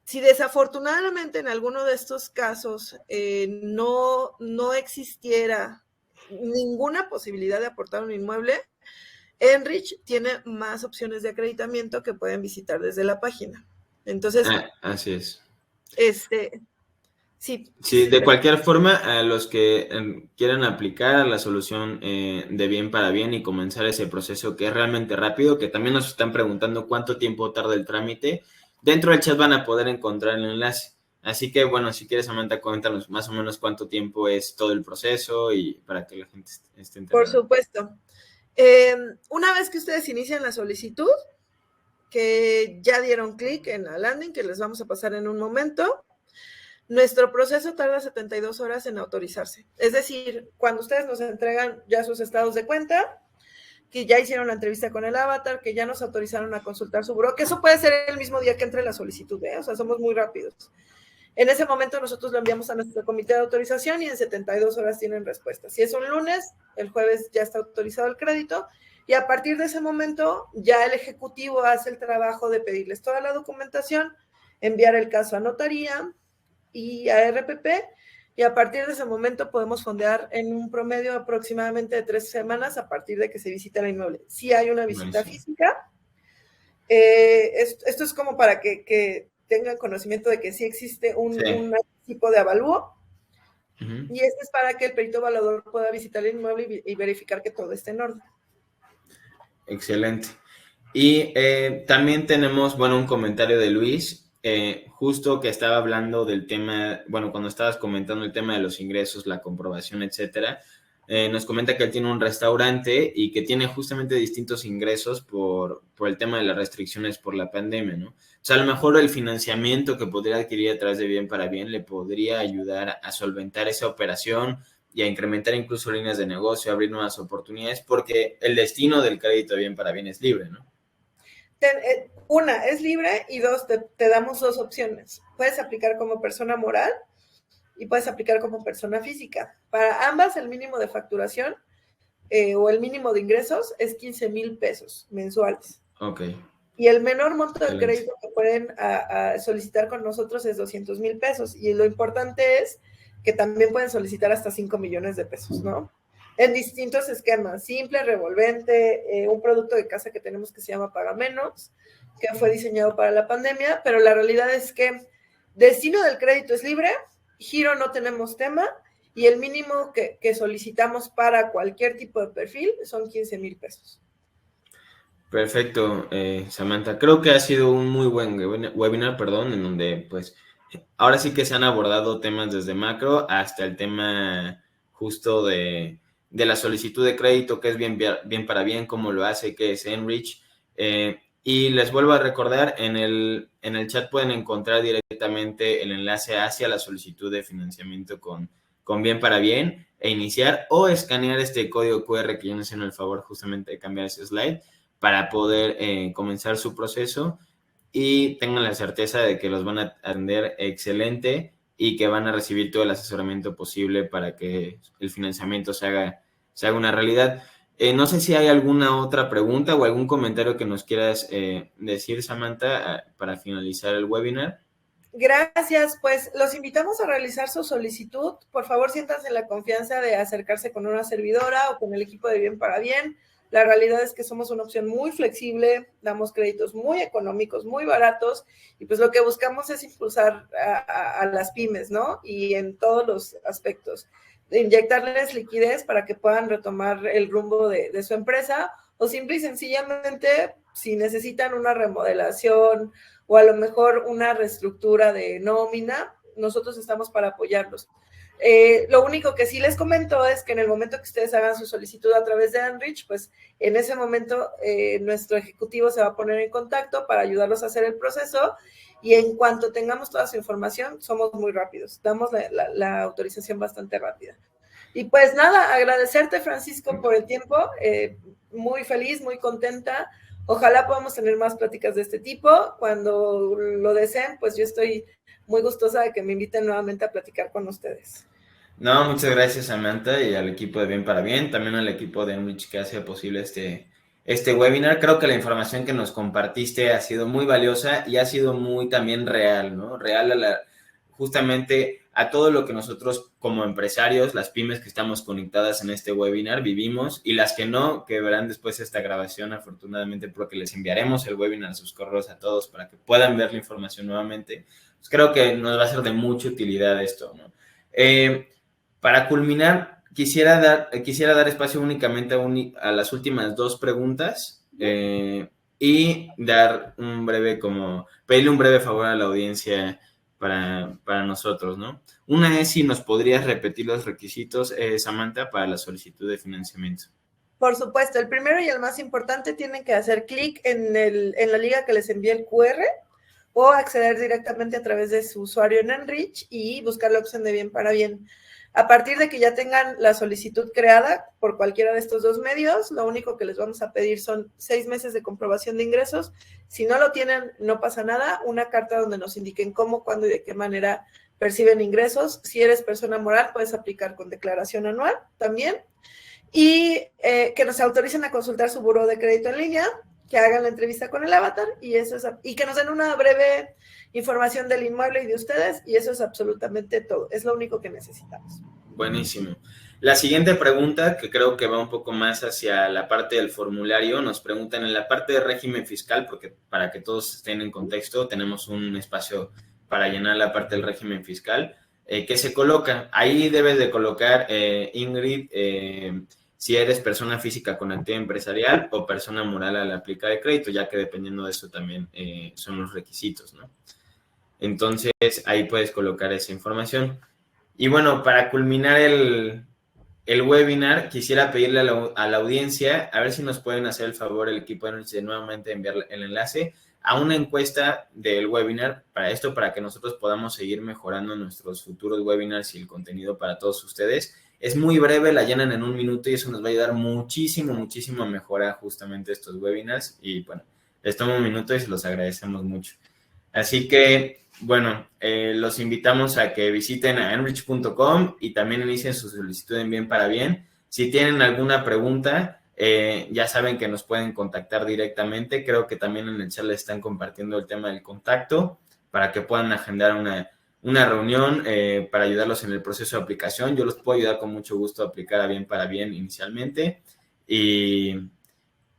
Si desafortunadamente en alguno de estos casos no existiera ninguna posibilidad de aportar un inmueble, Enrich tiene más opciones de acreditamiento que pueden visitar desde la página. Entonces, Así es. Sí. Sí, de cualquier forma, a los que quieran aplicar la solución de bien para bien y comenzar ese proceso que es realmente rápido, que también nos están preguntando cuánto tiempo tarda el trámite, dentro del chat van a poder encontrar el enlace. Así que, bueno, si quieres, Samantha, cuéntanos más o menos cuánto tiempo es todo el proceso y para que la gente esté Por enterada. supuesto. Una vez que ustedes inician la solicitud, que ya dieron clic en la landing, que les vamos a pasar en un momento, nuestro proceso tarda 72 horas en autorizarse. Es decir, cuando ustedes nos entregan ya sus estados de cuenta, que ya hicieron la entrevista con el avatar, que ya nos autorizaron a consultar su buró, que eso puede ser el mismo día que entre la solicitud, o sea, somos muy rápidos. En ese momento nosotros lo enviamos a nuestro comité de autorización y en 72 horas tienen respuesta. Si es un lunes, el jueves ya está autorizado el crédito y a partir de ese momento ya el ejecutivo hace el trabajo de pedirles toda la documentación, enviar el caso a notaría y a RPP y a partir de ese momento podemos fondear en un promedio aproximadamente de 3 semanas a partir de que se visita el inmueble. Si hay una visita física, esto es como para que tengan conocimiento de que sí existe un tipo de avalúo, y este es para que el perito evaluador pueda visitar el inmueble y verificar que todo esté en orden. Excelente. Y también tenemos, bueno, un comentario de Luis, justo que estaba hablando del tema, bueno, cuando estabas comentando el tema de los ingresos, la comprobación, etcétera, nos comenta que él tiene un restaurante y que tiene justamente distintos ingresos por el tema de las restricciones por la pandemia, ¿no? O sea, a lo mejor el financiamiento que podría adquirir a través de Bien para Bien le podría ayudar a solventar esa operación y a incrementar incluso líneas de negocio, abrir nuevas oportunidades, porque el destino del crédito de Bien para Bien es libre, ¿no? Una, es libre y dos, te damos dos opciones. Puedes aplicar como persona moral y puedes aplicar como persona física. Para ambas, el mínimo de facturación o el mínimo de ingresos es 15,000 pesos mensuales. Ok. Y el menor monto de crédito que pueden solicitar con nosotros es 200,000 pesos. Y lo importante es que también pueden solicitar hasta 5 millones de pesos, ¿no? En distintos esquemas, simple, revolvente, un producto de casa que tenemos que se llama Paga Menos, que fue diseñado para la pandemia, pero la realidad es que destino del crédito es libre, giro no tenemos tema, y el mínimo que solicitamos para cualquier tipo de perfil son 15,000 pesos. Perfecto, Samantha. Creo que ha sido un muy buen webinar, en donde pues ahora sí que se han abordado temas desde macro hasta el tema justo de la solicitud de crédito, que es bien para bien, cómo lo hace, que es Enrich. Y les vuelvo a recordar, en el chat pueden encontrar directamente el enlace hacia la solicitud de financiamiento con Bien para Bien e iniciar o escanear este código QR que yo me hacen el favor justamente de cambiar ese slide para poder comenzar su proceso y tengan la certeza de que los van a atender excelente y que van a recibir todo el asesoramiento posible para que el financiamiento se haga una realidad. No sé si hay alguna otra pregunta o algún comentario que nos quieras decir, Samantha, para finalizar el webinar. Gracias, pues los invitamos a realizar su solicitud. Por favor, siéntanse en la confianza de acercarse con una servidora o con el equipo de Bien para Bien. La realidad es que somos una opción muy flexible, damos créditos muy económicos, muy baratos, y pues lo que buscamos es impulsar a las pymes, ¿no? Y en todos los aspectos, de inyectarles liquidez para que puedan retomar el rumbo de su empresa, o simple y sencillamente, si necesitan una remodelación o a lo mejor una reestructura de nómina, nosotros estamos para apoyarlos. Lo único que sí les comento es que en el momento que ustedes hagan su solicitud a través de Enrich, pues en ese momento nuestro ejecutivo se va a poner en contacto para ayudarlos a hacer el proceso, y en cuanto tengamos toda su información, somos muy rápidos, damos la autorización bastante rápida. Y pues nada, agradecerte, Francisco, por el tiempo, muy feliz, muy contenta. Ojalá podamos tener más pláticas de este tipo. Cuando lo deseen, pues yo estoy muy gustosa de que me inviten nuevamente a platicar con ustedes. No, muchas gracias, Samantha, y al equipo de Bien para Bien, también al equipo de Enrich que hace posible este webinar. Creo que la información que nos compartiste ha sido muy valiosa y ha sido muy también real, ¿no? Real justamente a todo lo que nosotros como empresarios, las pymes que estamos conectadas en este webinar, vivimos, y las que no, que verán después esta grabación, afortunadamente, porque les enviaremos el webinar a sus correos a todos para que puedan ver la información nuevamente. Pues creo que nos va a ser de mucha utilidad esto, ¿no? Para culminar, quisiera dar espacio únicamente a las últimas dos preguntas y pedirle un breve favor a la audiencia para nosotros, ¿no? Una es si nos podrías repetir los requisitos, Samantha, para la solicitud de financiamiento. Por supuesto, el primero y el más importante, tienen que hacer clic en la liga que les envía el QR, o acceder directamente a través de su usuario en Enrich y buscar la opción de Bien para Bien. A partir de que ya tengan la solicitud creada por cualquiera de estos dos medios, lo único que les vamos a pedir son 6 meses de comprobación de ingresos. Si no lo tienen, no pasa nada. Una carta donde nos indiquen cómo, cuándo y de qué manera perciben ingresos. Si eres persona moral, puedes aplicar con declaración anual también. Y que nos autoricen a consultar su buró de crédito en línea, que hagan la entrevista con el avatar, y que nos den una breve información del inmueble y de ustedes, y eso es absolutamente todo. Es lo único que necesitamos. Buenísimo. La siguiente pregunta, que creo que va un poco más hacia la parte del formulario, nos preguntan en la parte de régimen fiscal, porque para que todos estén en contexto, tenemos un espacio para llenar la parte del régimen fiscal. ¿Qué se coloca? Ahí debes de colocar, Ingrid, si eres persona física con actividad empresarial o persona moral a la aplica de crédito, ya que dependiendo de eso también son los requisitos, ¿no? Entonces, ahí puedes colocar esa información. Y bueno, para culminar el webinar, quisiera pedirle a la audiencia, a ver si nos pueden hacer el favor, el equipo de Enrich, de nuevamente enviar el enlace a una encuesta del webinar, para que nosotros podamos seguir mejorando nuestros futuros webinars y el contenido para todos ustedes. Es muy breve, la llenan en 1 minuto y eso nos va a ayudar muchísimo, muchísimo a mejorar justamente estos webinars. Y bueno, les tomo 1 minuto y se los agradecemos mucho. Así que, bueno, los invitamos a que visiten a enrich.com y también inicien su solicitud en Bien para Bien. Si tienen alguna pregunta, ya saben que nos pueden contactar directamente. Creo que también en el chat les están compartiendo el tema del contacto para que puedan agendar una reunión para ayudarlos en el proceso de aplicación. Yo los puedo ayudar con mucho gusto a aplicar a Bien para Bien inicialmente.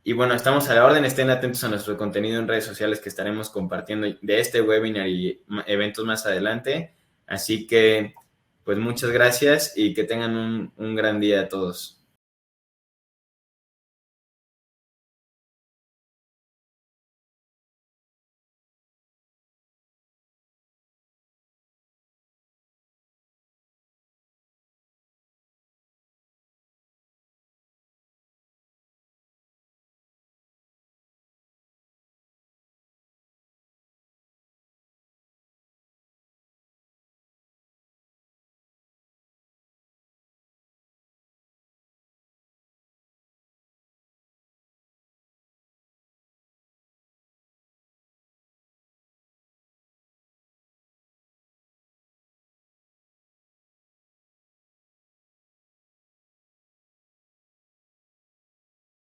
Y bueno, estamos a la orden. Estén atentos a nuestro contenido en redes sociales que estaremos compartiendo de este webinar y eventos más adelante. Así que, pues muchas gracias y que tengan un gran día a todos.